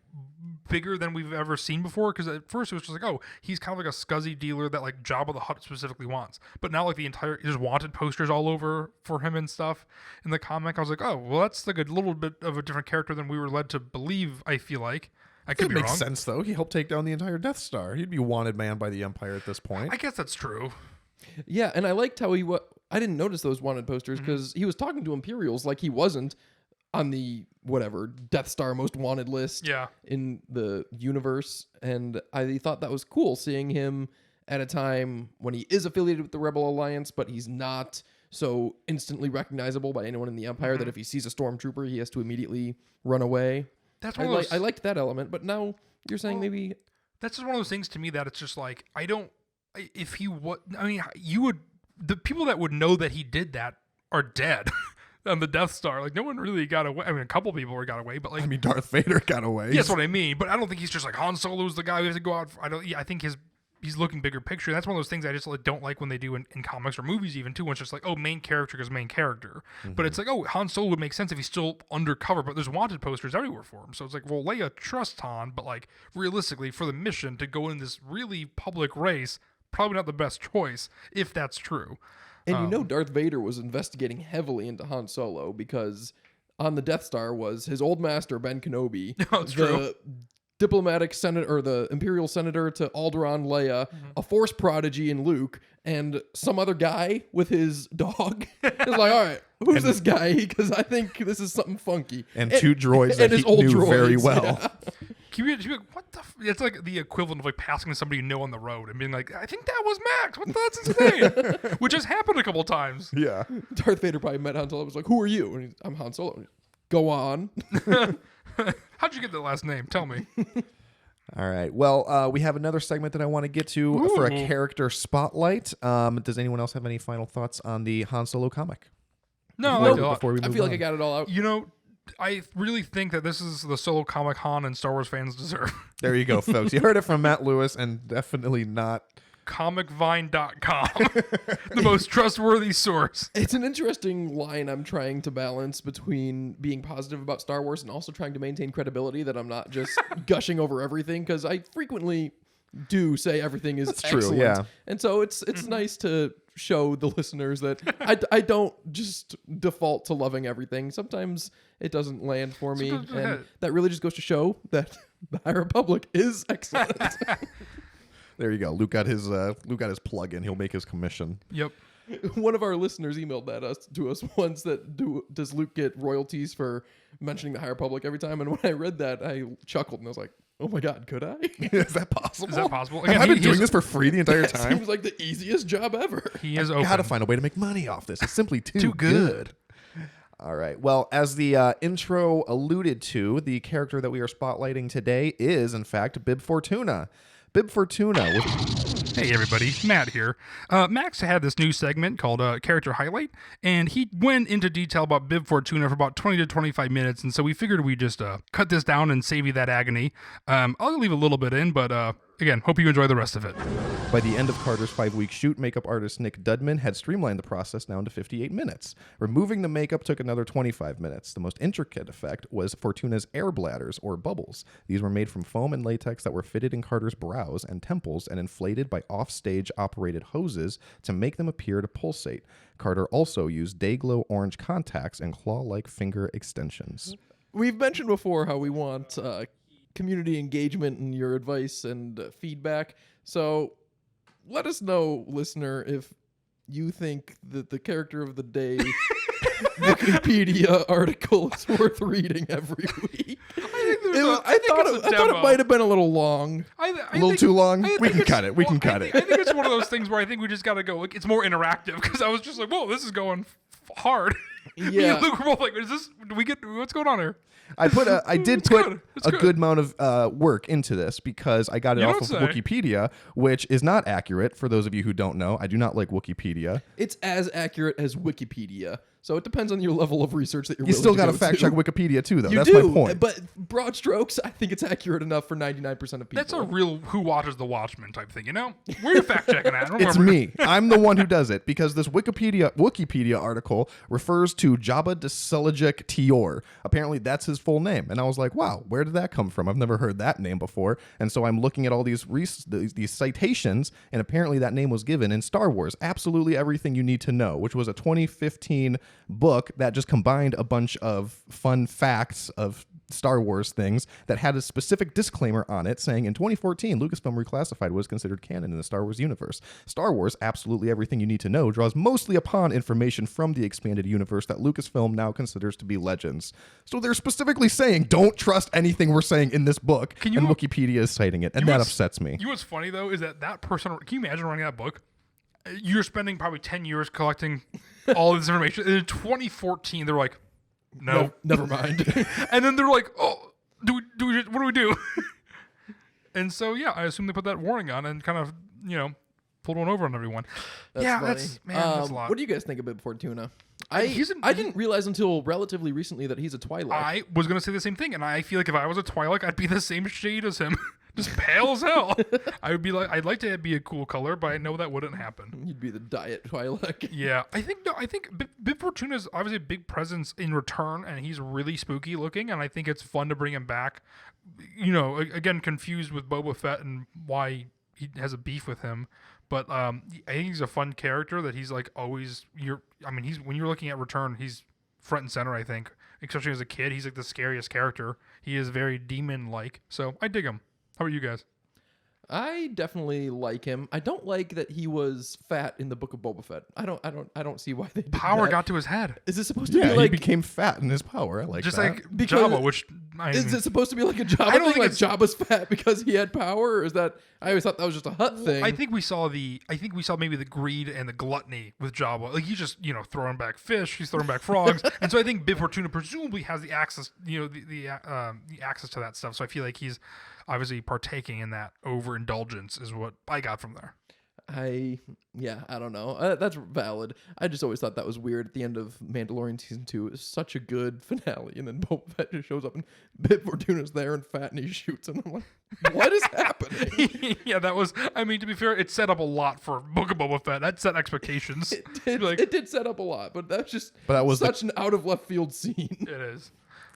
bigger than we've ever seen before. Because at first it was just like, oh, he's kind of like a scuzzy dealer that like Jabba the Hutt specifically wants. But now like there's wanted posters all over for him and stuff in the comic. I was like, oh, well, that's like a little bit of a different character than we were led to believe. I feel like I could It be makes wrong. sense though. He helped take down the entire Death Star. He'd be wanted man by the Empire at this point. I guess that's true. Yeah, and I liked how I didn't notice those wanted posters Mm-hmm. because he was talking to Imperials like he wasn't on the Death Star most wanted list Yeah. in the universe, and I thought that was cool seeing him at a time when he is affiliated with the Rebel Alliance, but he's not so instantly recognizable by anyone in the Empire Mm-hmm. that if he sees a stormtrooper, he has to immediately run away. That's I, one of those. I liked that element, but now you're saying maybe That's just one of those things to me that it's just like if he would. I mean, you would. The people that would know that he did that are dead on the Death Star. Like no one really got away. I mean, a couple people got away, but like I mean, Darth Vader got away. yeah, that's what I mean. But I don't think he's just like Han Solo's the guy who has to go out. I think his he's looking bigger picture. That's one of those things I just like, don't like when they do in comics or movies even too. When it's just like, oh, main character is main character, but it's like, oh, Han Solo would make sense if he's still undercover, but there's wanted posters everywhere for him. So it's like, well, Leia trusts Han, but like realistically for the mission to go in this really public race, probably not the best choice if that's true. And you know Darth Vader was investigating heavily into Han Solo because on the Death Star was his old master, Ben Kenobi. Oh, it's the true. diplomatic senator, or the Imperial senator to Alderaan, Leia, a Force prodigy in Luke, and some other guy with his dog. It's like, all right, who's this guy? Because I think this is something funky. And two droids that and his he old knew very droids, well. yeah. Can you be like, what the? It's like the equivalent of like passing somebody you know on the road and being like, I think that was Max. What that's his name? Which has happened a couple times. Yeah. Darth Vader probably met Han Solo. Was like, who are you? And I'm Han Solo. Go on. How'd you get that last name? Tell me. All right. Well, we have another segment that I want to get to for a Ooh. character spotlight. Does anyone else have any final thoughts on the Han Solo comic? No, Before we I move feel like on? I got it all out. you know, I really think that this is the Solo comic Han and Star Wars fans deserve. There you go, folks. You heard it from Matt Lewis, and definitely not. Comicvine.com, the most trustworthy source. It's an interesting line I'm trying to balance between being positive about Star Wars and also trying to maintain credibility, that I'm not just gushing over everything, because I frequently do say everything is That's true, excellent. yeah. And so it's nice to show the listeners that I don't just default to loving everything. Sometimes it doesn't land for me, Sometimes it and does. that really just goes to show that the High Republic is excellent. There you go. Luke got his plug in. He'll make his commission. Yep. One of our listeners emailed to us once that does Luke get royalties for mentioning the High Republic every time? And when I read that, I chuckled and I was like, "Oh my god, could I?" Is that possible? Is that possible? Have I been doing is- this for free the entire That time? seems like the easiest job ever. He is open. Gotta find a way to make money off this. It's simply too, Too good. All right. Well, as the intro alluded to, the character that we are spotlighting today is, in fact, Bib Fortuna. Bib Fortuna was Hey everybody, Matt here. Max had this new segment called Character Highlight, and he went into detail about Bib Fortuna for about 20 to 25 minutes, and so we figured we'd just cut this down and save you that agony. I'll leave a little bit in, but again, hope you enjoy the rest of it. By the end of Carter's 5-week shoot, makeup artist Nick Dudman had streamlined the process down to 58 minutes. Removing the makeup took another 25 minutes. The most intricate effect was Fortuna's air bladders, or bubbles. These were made from foam and latex that were fitted in Carter's brows and temples and inflated by off-stage operated hoses to make them appear to pulsate. Carter also used Dayglow orange contacts and claw-like finger extensions. We've mentioned before how we want community engagement and your advice and feedback. So let us know, listener, if you think that the character of the day Wikipedia article is worth reading every week. I thought it might have been a little long. A little too long? We can cut it. We can cut it. I think it's one of those things where I think we just got to go. Like, it's more interactive because I was just like, "Whoa, this is going hard." Me Yeah. and Luke were both like, "Is this? Do we get what's going on here?" I did It's put good. It's a good. good amount of work into this because I got it You off of don't say. Wikipedia, which is not accurate for those of you who don't know. I do not like Wikipedia. It's as accurate as Wikipedia. So it depends on your level of research that you're You willing still to got to go fact to. check Wikipedia too, though. You That's do, my point. but broad strokes, I think it's accurate enough for 99% of people. That's a real who watches the Watchmen type thing, you know? Where you fact checking at? It's me. I'm the one who does it because this Wikipedia article refers to Jabba the Selagic Tior. Apparently, that's his full name, and I was like, "Wow, where did that come from? I've never heard that name before." And so I'm looking at all these citations, and apparently that name was given in Star Wars. Absolutely everything you need to know, which was a 2015 book that just combined a bunch of fun facts of Star Wars things that had a specific disclaimer on it saying in 2014 Lucasfilm Reclassified was considered canon in the Star Wars universe. Star Wars, absolutely everything you need to know, draws mostly upon information from the expanded universe that Lucasfilm now considers to be legends. So they're specifically saying don't trust anything we're saying in this book, and Wikipedia is citing it, and that upsets me. You know what's funny though is that person. Can you imagine running that book? You're spending probably 10 years collecting all this information. And in 2014, they're like, no. Never mind. And then they're like, oh, what do we do? And so, yeah, I assume they put that warning on and kind of, pulled one over on everyone. Funny. That's a lot. What do you guys think of Bib Fortuna? I didn't realize until relatively recently that he's a Twi'lek. I was going to say the same thing. And I feel like if I was a Twi'lek, I'd be the same shade as him. just pale as hell. I would be like, I'd like to be a cool color, but I know that wouldn't happen. You'd be the diet Twi'lek. Yeah, I think Bib Fortuna is obviously a big presence in Return, and he's really spooky looking, and I think it's fun to bring him back. You know, again, confused with Boba Fett and why he has a beef with him, but I think he's a fun character that he's like always. He's when you're looking at Return, he's front and center. I think, especially as a kid, he's like the scariest character. He is very demon-like, so I dig him. How about you guys? I definitely like him. I don't like that he was fat in the Book of Boba Fett. I don't see why they did Power that. got to his head, Is it supposed to Yeah, be he like became fat in his power. I like just that. like Because- Jabba, which Is it supposed to be like a Jabba I don't thing? think Like Jabba's fat because he had power? Or is that I always thought that was just a Hutt thing. I think we saw maybe the greed and the gluttony with Jabba. Like he's just throwing back fish, he's throwing back frogs, and so I think Bib Fortuna presumably has the access, the access to that stuff. So I feel like he's obviously partaking in that overindulgence is what I got from there. I don't know. That's valid. I just always thought that was weird at the end of Mandalorian season 2. It's such a good finale, and then Boba Fett just shows up and Bib Fortuna's there and fat, and he shoots him. I'm like, what is happening? Yeah, that was. I mean, to be fair, it set up a lot for Book of Boba Fett. That set expectations. It did set up a lot, but that's just that was such an out of left field scene. It is.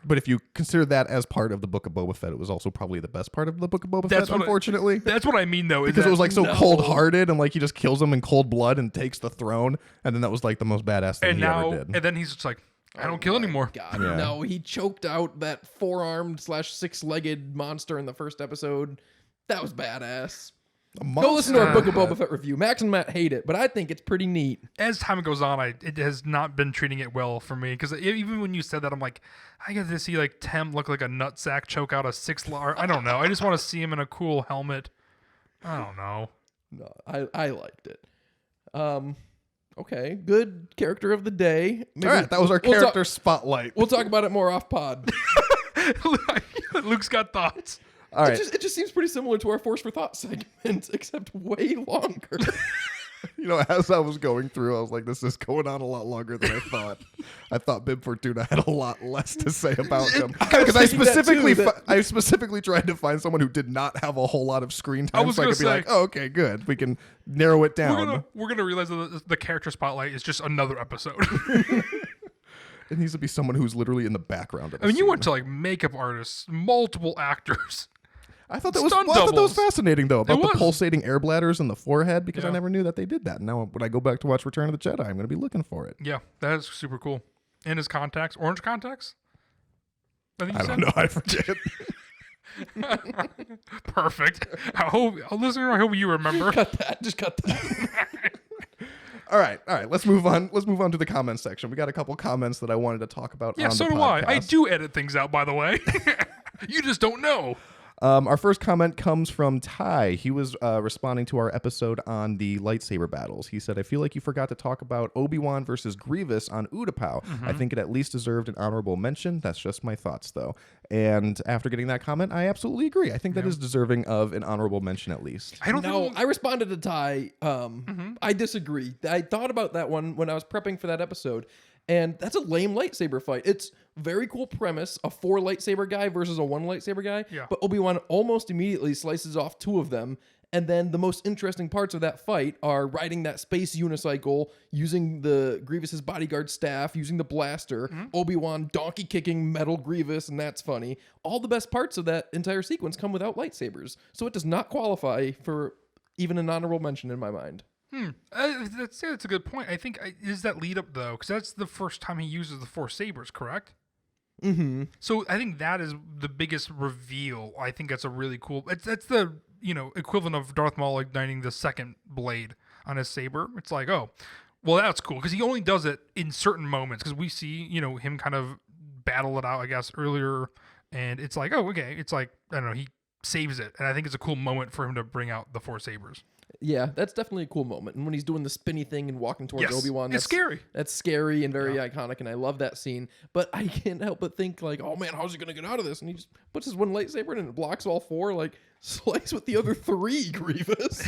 But if you consider that as part of the Book of Boba Fett, it was also probably the best part of the Book of Boba That's Fett, unfortunately. That's what I mean, though. Because it was like so No. cold-hearted, and like he just kills him in cold blood and takes the throne, and then that was like the most badass thing and he now, ever did. and then he's just like, I don't kill anymore. God, Yeah. no, he choked out that 4-armed / 6-legged monster in the first episode. That was badass. Go listen to our Book of Boba Fett review. Max and Matt hate it, but I think it's pretty neat. As time goes on, it has not been treating it well for me because even when you said that, I'm like, I get to see like Tem look like a nutsack choke out a 6-lar. I don't know. I just want to see him in a cool helmet. I don't know. No, I liked it. Okay, good character of the day. Maybe All right, that was our we'll talk- character spotlight. We'll talk about it more off pod. Luke's got thoughts. All right, It just seems pretty similar to our Force for Thought segment, except way longer. as I was going through, I was like, this is going on a lot longer than I thought. I thought Bib Fortuna had a lot less to say about him. Because I thinking that specifically too, that- I specifically tried to find someone who did not have a whole lot of screen time, was so I gonna could be say- like, oh, okay, good. We can narrow it down. We're gonna realize that the character spotlight is just another episode. It needs to be someone who's literally in the background of the I mean, you scene. went to like makeup artists, multiple actors. I thought that was Stunt I thought that was doubles. fascinating though about It the was. pulsating air bladders in the forehead because I Yeah. never knew that they did that. Now when I go back to watch Return of the Jedi, I'm going to be looking for it. Yeah, that is super cool. And his contacts, orange contacts. I think you I said. don't know. I forget. Perfect. Listener, I hope you remember. Cut that. Just cut that. All right. Let's move on. Let's move on to the comments section. We got a couple comments that I wanted to talk about. Yeah, on so the do I. I podcast. do edit things out, by the way. You just don't know. Our first comment comes from Ty. He was responding to our episode on the lightsaber battles. He said, I feel like you forgot to talk about Obi-Wan versus Grievous on Utapau. I think it at least deserved an honorable mention. That's just my thoughts, though. And after getting that comment, I absolutely agree. I think that is deserving of an honorable mention at least. I don't No, think. I responded to Ty. I disagree. I thought about that one when I was prepping for that episode, and that's a lame lightsaber fight. It's very cool premise: a 4 lightsaber guy versus a 1 lightsaber guy. Yeah. But Obi-Wan almost immediately slices off 2 of them. And then the most interesting parts of that fight are riding that space unicycle, using the Grievous's bodyguard staff, using the blaster, Obi-Wan donkey kicking metal Grievous, and that's funny. All the best parts of that entire sequence come without lightsabers, so it does not qualify for even an honorable mention in my mind. That's a good point. I think is that lead up though, because that's the first time he uses the 4 sabers, correct? Mm-hmm. So I think that is the biggest reveal. I think that's a really cool. That's the equivalent of Darth Maul igniting the second blade on his saber. It's like, oh, well, that's cool because he only does it in certain moments because we see him kind of battle it out, I guess, earlier, and it's like, oh, okay, it's like I don't know, he saves it, and I think it's a cool moment for him to bring out the 4 sabers. Yeah, that's definitely a cool moment. And when he's doing the spinny thing and walking towards Yes, Obi-Wan, it's that's scary. That's scary and very iconic, and I love that scene. But I can't help but think, like, oh man, how's he gonna get out of this? And he just puts his 1 lightsaber in and it blocks all 4. Like, slice with the other 3, Grievous.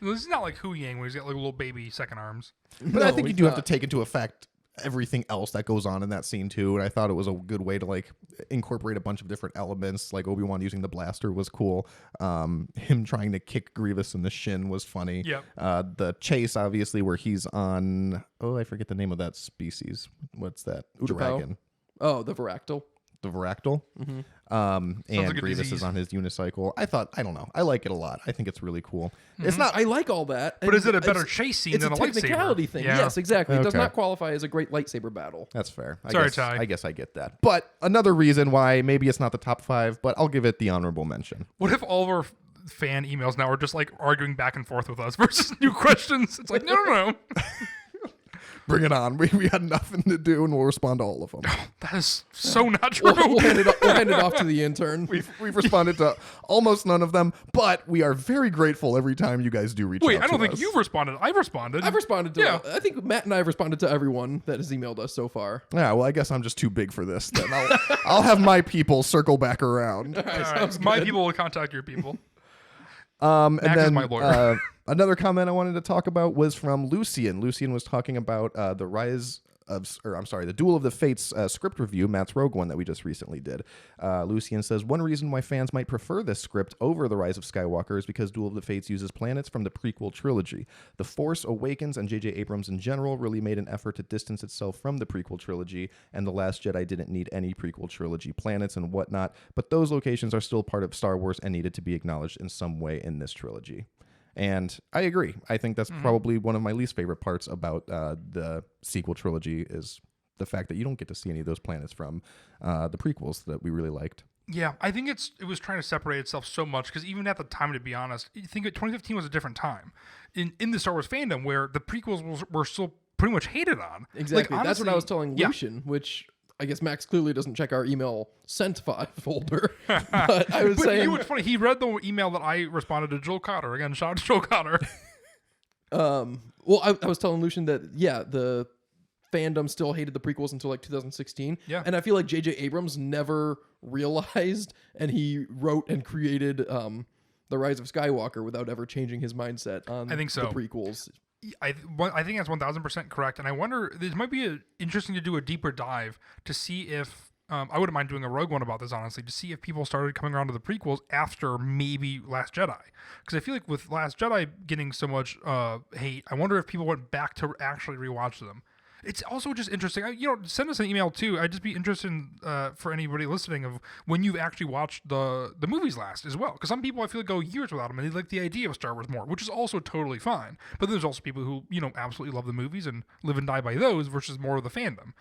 This is not like Hu Yang where he's got like little baby second arms. But I think you do have to take into effect everything else that goes on in that scene too. And I thought it was a good way to like incorporate a bunch of different elements. Like Obi-Wan using the blaster was cool. Him trying to kick Grievous in the shin was funny. Yep. The chase, obviously, where he's on, I forget the name of that species. What's that? Udaragan. Oh, the Varactyl. The Varactyl. Mm-hmm. And like a Grievous disease. is on his unicycle. I don't know. I like it a lot. I think it's really cool. It's not, I like all that. But is it a better chase scene It's than a a lightsaber? technicality thing. Yeah. Yes, exactly. It does Okay. not qualify as a great lightsaber battle. that's fair. Sorry, Ty. I guess I get that. But another reason why maybe it's not the top 5, but I'll give it the honorable mention. What if all of our fan emails now are just like arguing back and forth with us versus new questions? It's like, no. Bring it on. We had nothing to do, and we'll respond to all of them. That is so not true. We'll hand it off to the intern. We've responded to almost none of them, but we are very grateful every time you guys do reach Wait, out I don't to think us. you've responded. I've responded. I've responded to. Yeah. I think Matt and I have responded to everyone that has emailed us so far. Yeah, well, I guess I'm just too big for this. Then I'll have my people circle back around. All right, my people will contact your people. And Mac is then my lawyer. another comment I wanted to talk about was from Lucian. Lucian was talking about the Duel of the Fates script review, Matt's Rogue One that we just recently did. Lucian says, one reason why fans might prefer this script over The Rise of Skywalker is because Duel of the Fates uses planets from the prequel trilogy. The Force Awakens and J.J. Abrams in general really made an effort to distance itself from the prequel trilogy, and The Last Jedi didn't need any prequel trilogy planets and whatnot, but those locations are still part of Star Wars and needed to be acknowledged in some way in this trilogy. And I agree. I think that's probably one of my least favorite parts about the sequel trilogy is the fact that you don't get to see any of those planets from the prequels that we really liked. Yeah, I think it was trying to separate itself so much because even at the time, to be honest, you think that 2015 was a different time in the Star Wars fandom where the prequels were still pretty much hated on. Exactly. Like, That's what I honestly, was telling yeah. Lucian, which I guess Max clearly doesn't check our email sent folder. But I was But saying, you know what's funny? He read the email that I responded to Joel Cotter. Again, shout out to Joel Cotter. well, I was telling Lucian that, yeah, the fandom still hated the prequels until like 2016. Yeah. And I feel like J.J. Abrams never realized, and he wrote and created The Rise of Skywalker without ever changing his mindset on I think so. the prequels. I think that's 1,000% correct, and I wonder this might be interesting to do a deeper dive to see if I wouldn't mind doing a Rogue One about this honestly to see if people started coming around to the prequels after maybe Last Jedi, because I feel like with Last Jedi getting so much hate, I wonder if people went back to actually rewatch them. It's also just interesting. Send us an email too. I'd just be interested in, for anybody listening of when you've actually watched the movies last as well. Because some people I feel like go years without them and they like the idea of Star Wars more, which is also totally fine. But there's also people who absolutely love the movies and live and die by those versus more of the fandom.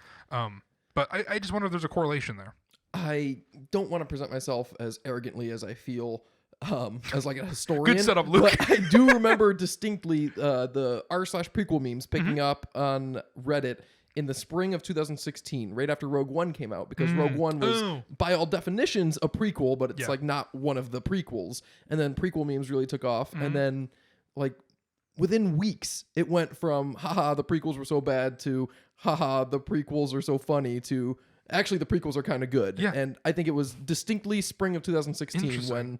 But I just wonder if there's a correlation there. I don't want to present myself as arrogantly as I feel as like a historian. Good setup, Luke. But I do remember distinctly the r/prequel memes picking up on Reddit in the spring of 2016, right after Rogue One came out, because Rogue One was, by all definitions, a prequel, but it's like not one of the prequels. And then prequel memes really took off. And then like within weeks, it went from, haha, the prequels were so bad to, haha, the prequels are so funny to, actually, the prequels are kind of good. Yeah. And I think it was distinctly spring of 2016 when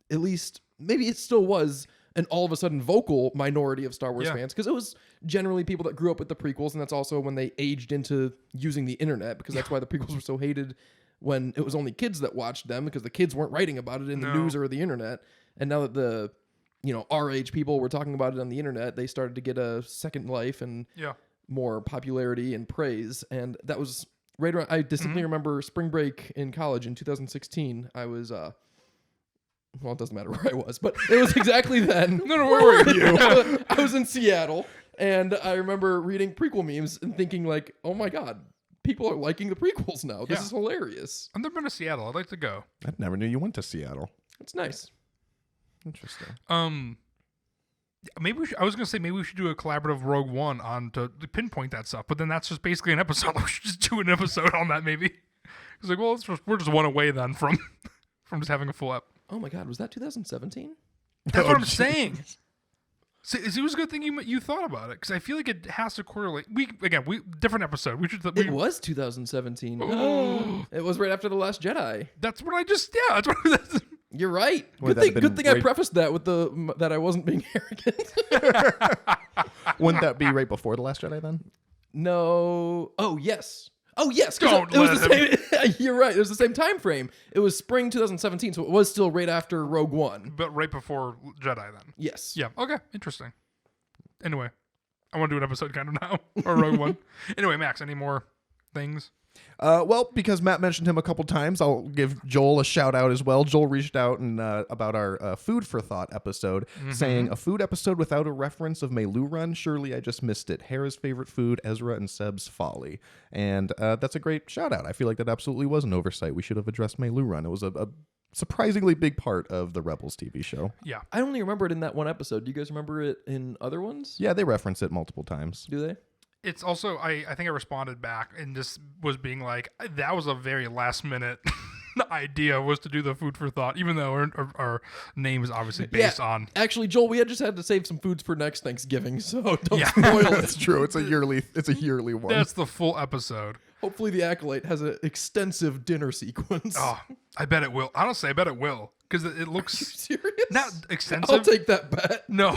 at least, maybe it still was an all of a sudden vocal minority of Star Wars fans, because it was generally people that grew up with the prequels, and that's also when they aged into using the internet, because that's why the prequels were so hated when it was only kids that watched them, because the kids weren't writing about it in the news or the internet. And now that the our age people were talking about it on the internet, they started to get a second life and more popularity and praise. And that was right around, I distinctly remember spring break in college in 2016. I was well, it doesn't matter where I was, but it was exactly then. No, where were you? I was in Seattle, and I remember reading prequel memes and thinking like, oh my God, people are liking the prequels now. This is hilarious. I've never been to Seattle. I'd like to go. I never knew you went to Seattle. It's nice. Interesting. Maybe I was gonna say maybe we should do a collaborative Rogue One on to pinpoint that stuff, but then that's just basically an episode. We should just do an episode on that maybe. It's like, well, we're just one away then from just having a full ep. Oh my God, was that 2017? That's what I'm saying. So it was a good thing you thought about it, because I feel like it has to correlate. We different episode. It was 2017. It was right after The Last Jedi. That's what I just That's what. You're right. Would Good thing I prefaced that with that I wasn't being arrogant. Wouldn't that be right before The Last Jedi then? No. Oh yes. Oh yes. 'Cause Don't it was let the same. You're right. It was the same time frame. It was spring 2017, so it was still right after Rogue One. But right before Jedi, then. Yes. Yeah. Okay. Interesting. Anyway, I want to do an episode kind of now or Rogue One. Anyway, Max, any more things? Well, because Matt mentioned him a couple times, I'll give Joel a shout out as well. Joel reached out and about our Food for Thought episode, saying a food episode without a reference of Melu Run. Surely I just missed it. Hera's favorite food, Ezra and Seb's folly, and that's a great shout out. I feel like that absolutely was an oversight. We should have addressed Melu Run. It was a surprisingly big part of the Rebels TV show. Yeah. I only remember it in that one episode. Do you guys remember it in other ones? Yeah, they reference it multiple times. Do they? It's also, I think I responded back and just was being like, that was a very last minute idea, was to do the Food for Thought, even though our name is obviously based on. Actually, Joel, we had just had to save some foods for next Thanksgiving, so don't Yeah. spoil it. That's true. It's a yearly one. That's the full episode. Hopefully, the Acolyte has an extensive dinner sequence. Oh, I bet it will. Honestly, I bet it will. Because it looks Serious? not extensive. I'll take that bet. No.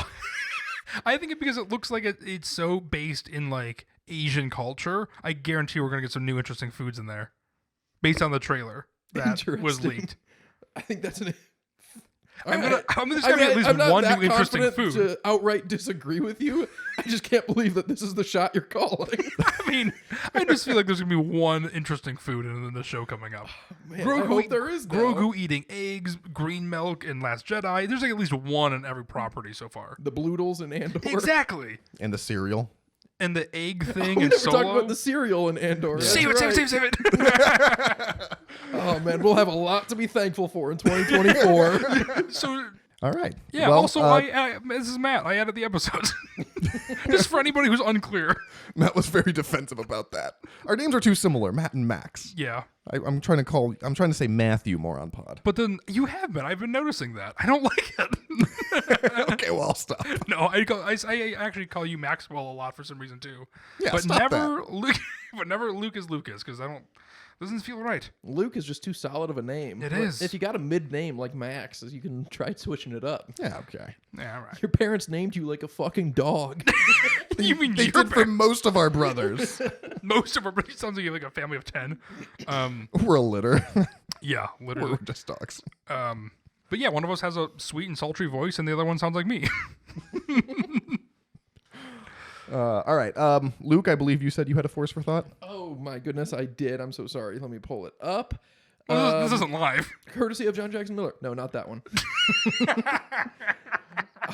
I think it because it looks like it's so based in like Asian culture. I guarantee we're gonna get some new interesting foods in there, based on the trailer that was Interesting. leaked. I think that's an. I'm Alright. gonna there's gonna be at least I'm not one that new interesting confident food. to outright disagree with you. I just can't believe that this is the shot you're calling. I mean, I just feel like there's gonna be one interesting food in the show coming up. Man, I hope there is. Now. Grogu eating eggs, green milk, and Last Jedi. There's like at least one in every property so far. The Bloodles and Andor. Exactly. And the cereal. And the egg thing We and never Solo. talked about the cereal in Andor. Save it, That's save it, save right. it. Oh man, we'll have a lot to be thankful for in 2024. So All right. yeah. Well, Also, this is Matt. I added the episodes just for anybody who's unclear. Matt was very defensive about that. Our names are too similar, Matt and Max. Yeah. I'm trying to say Matthew more on pod. But then you have been. I've been noticing that. I don't like it. Okay, well, I'll stop. No, I actually call you Maxwell a lot for some reason too. Yeah, but stop never Luke. But never Lucas because I don't. Doesn't feel right. Luke is just too solid of a name. It But is. If you got a mid name like Max, you can try switching it up. Yeah, okay. Yeah, all right. Your parents named you like a fucking dog. You mean They your did for most of our brothers. most of our it sounds like you have like a family of 10. We're a litter. Yeah, literally. We're just dogs. But yeah, one of us has a sweet and sultry voice, and the other one sounds like me. All right. Luke, I believe you said you had a force for thought. Oh my goodness, I did. I'm so sorry. Let me pull it up. This isn't live. Courtesy of John Jackson Miller. No, not that one.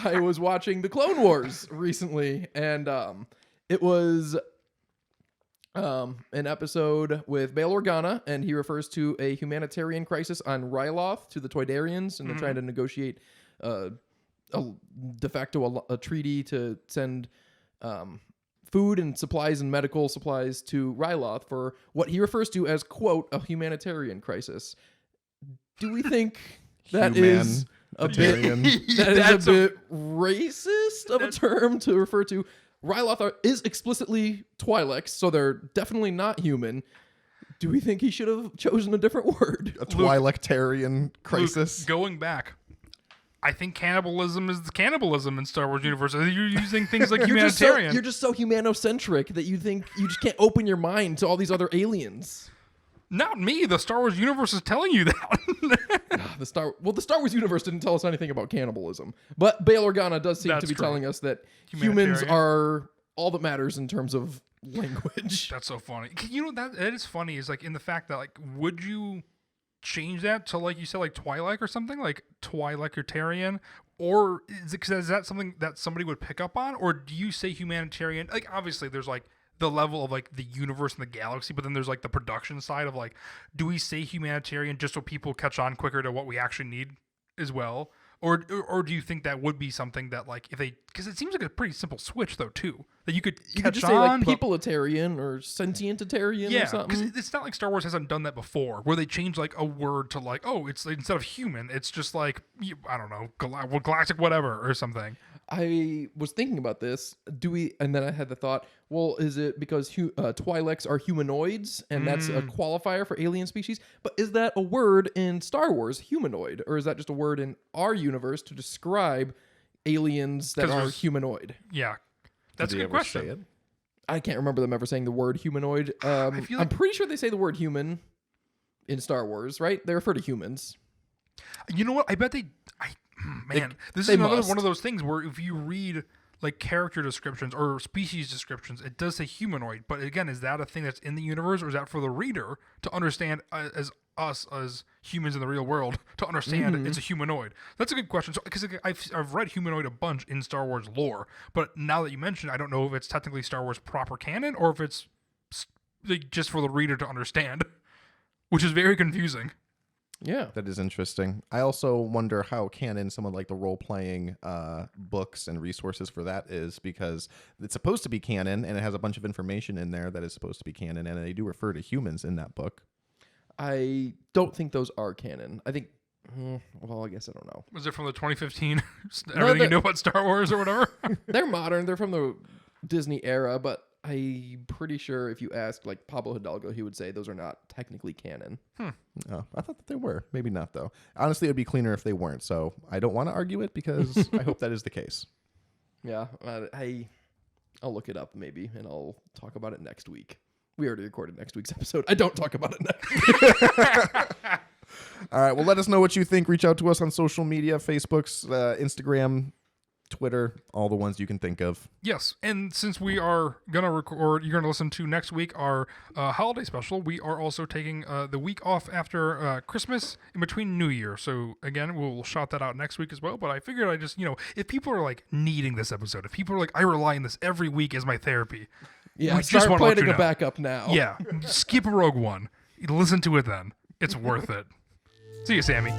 I was watching the Clone Wars recently, and it was an episode with Bail Organa, and he refers to a humanitarian crisis on Ryloth to the Toydarians, and they're trying to negotiate de facto a treaty to send food and supplies and medical supplies to Ryloth for what he refers to as, quote, a humanitarian crisis. Do we think that is a bit That's racist of a term to refer to? Ryloth is explicitly Twi'leks, so they're definitely not human. Do we think he should have chosen a different word? A Twi'lectarian crisis. Luke, going back, I think cannibalism is the cannibalism in Star Wars universe. You're using things like humanitarian. You're just so humanocentric that you think you just can't open your mind to all these other aliens. Not me. The Star Wars universe is telling you that. The Star Wars universe didn't tell us anything about cannibalism, but Bail Organa does seem to That's be true. telling us that humans Humanitarian. are all that matters in terms of language. That's so funny. You know that is funny. Is like in the fact that like, would you change that to like you said like Twi'lek or something like Twi'lekitarian, or is that something that somebody would pick up on, or do you say humanitarian? Like obviously there's like the level of like the universe and the galaxy, but then there's like the production side of like, do we say humanitarian just so people catch on quicker to what we actually need as well? Or do you think that would be something that like if they, because it seems like a pretty simple switch though too, that you could You catch could just say like on, but- peopleitarian or sentientitarian or yeah, because something. it's not like Star Wars hasn't done that before, where they change like a word to like, oh, it's like, instead of human, it's just like I don't know, galactic whatever or something. I was thinking about this. And then I had the thought, well, is it because Twi'leks are humanoids and that's a qualifier for alien species? But is that a word in Star Wars, humanoid? Or is that just a word in our universe to describe aliens that 'Cause are there's- humanoid? Yeah, that's a Did he good ever say question. I can't remember them ever saying the word humanoid. feel I'm like- pretty sure they say the word human in Star Wars, right? They refer to humans. You know what? I bet they. This is they another must. one of those things where if you read like character descriptions or species descriptions, it does say humanoid. But again, is that a thing that's in the universe, or is that for the reader to understand as us as humans in the real world to understand it's a humanoid? That's a good question. So because I've read humanoid a bunch in Star Wars lore, but now that you mention, I don't know if it's technically Star Wars proper canon or if it's like, just for the reader to understand, which is very confusing. Yeah. That is interesting. I also wonder how canon some of like the role-playing books and resources for that is, because it's supposed to be canon and it has a bunch of information in there that is supposed to be canon, and they do refer to humans in that book. I don't think those are canon. I think, well, I guess I don't know. Was it from the 2015 everything you that- know about Star Wars or whatever? They're modern. They're from the Disney era, but I'm pretty sure if you asked like Pablo Hidalgo, he would say those are not technically canon. Oh, I thought that they were. Maybe not, though. Honestly, it would be cleaner if they weren't, so I don't want to argue it because I hope that is the case. Yeah, I'll look it up maybe, and I'll talk about it next week. We already recorded next week's episode. I don't talk about it next. All right, well, let us know what you think. Reach out to us on social media, Facebook's, Instagram, Twitter, all the ones you can think of. Yes, and since we are gonna record, you're gonna listen to next week our holiday special. We are also taking the week off after Christmas, in between New Year. So again, we'll shout that out next week as well. But I figured I just, if people are like needing this episode, if people are like, I rely on this every week as my therapy. Yeah, We just start wanna let planning you a know. backup now. Yeah, skip Rogue One. Listen to it then. It's worth it. See you, Sammy.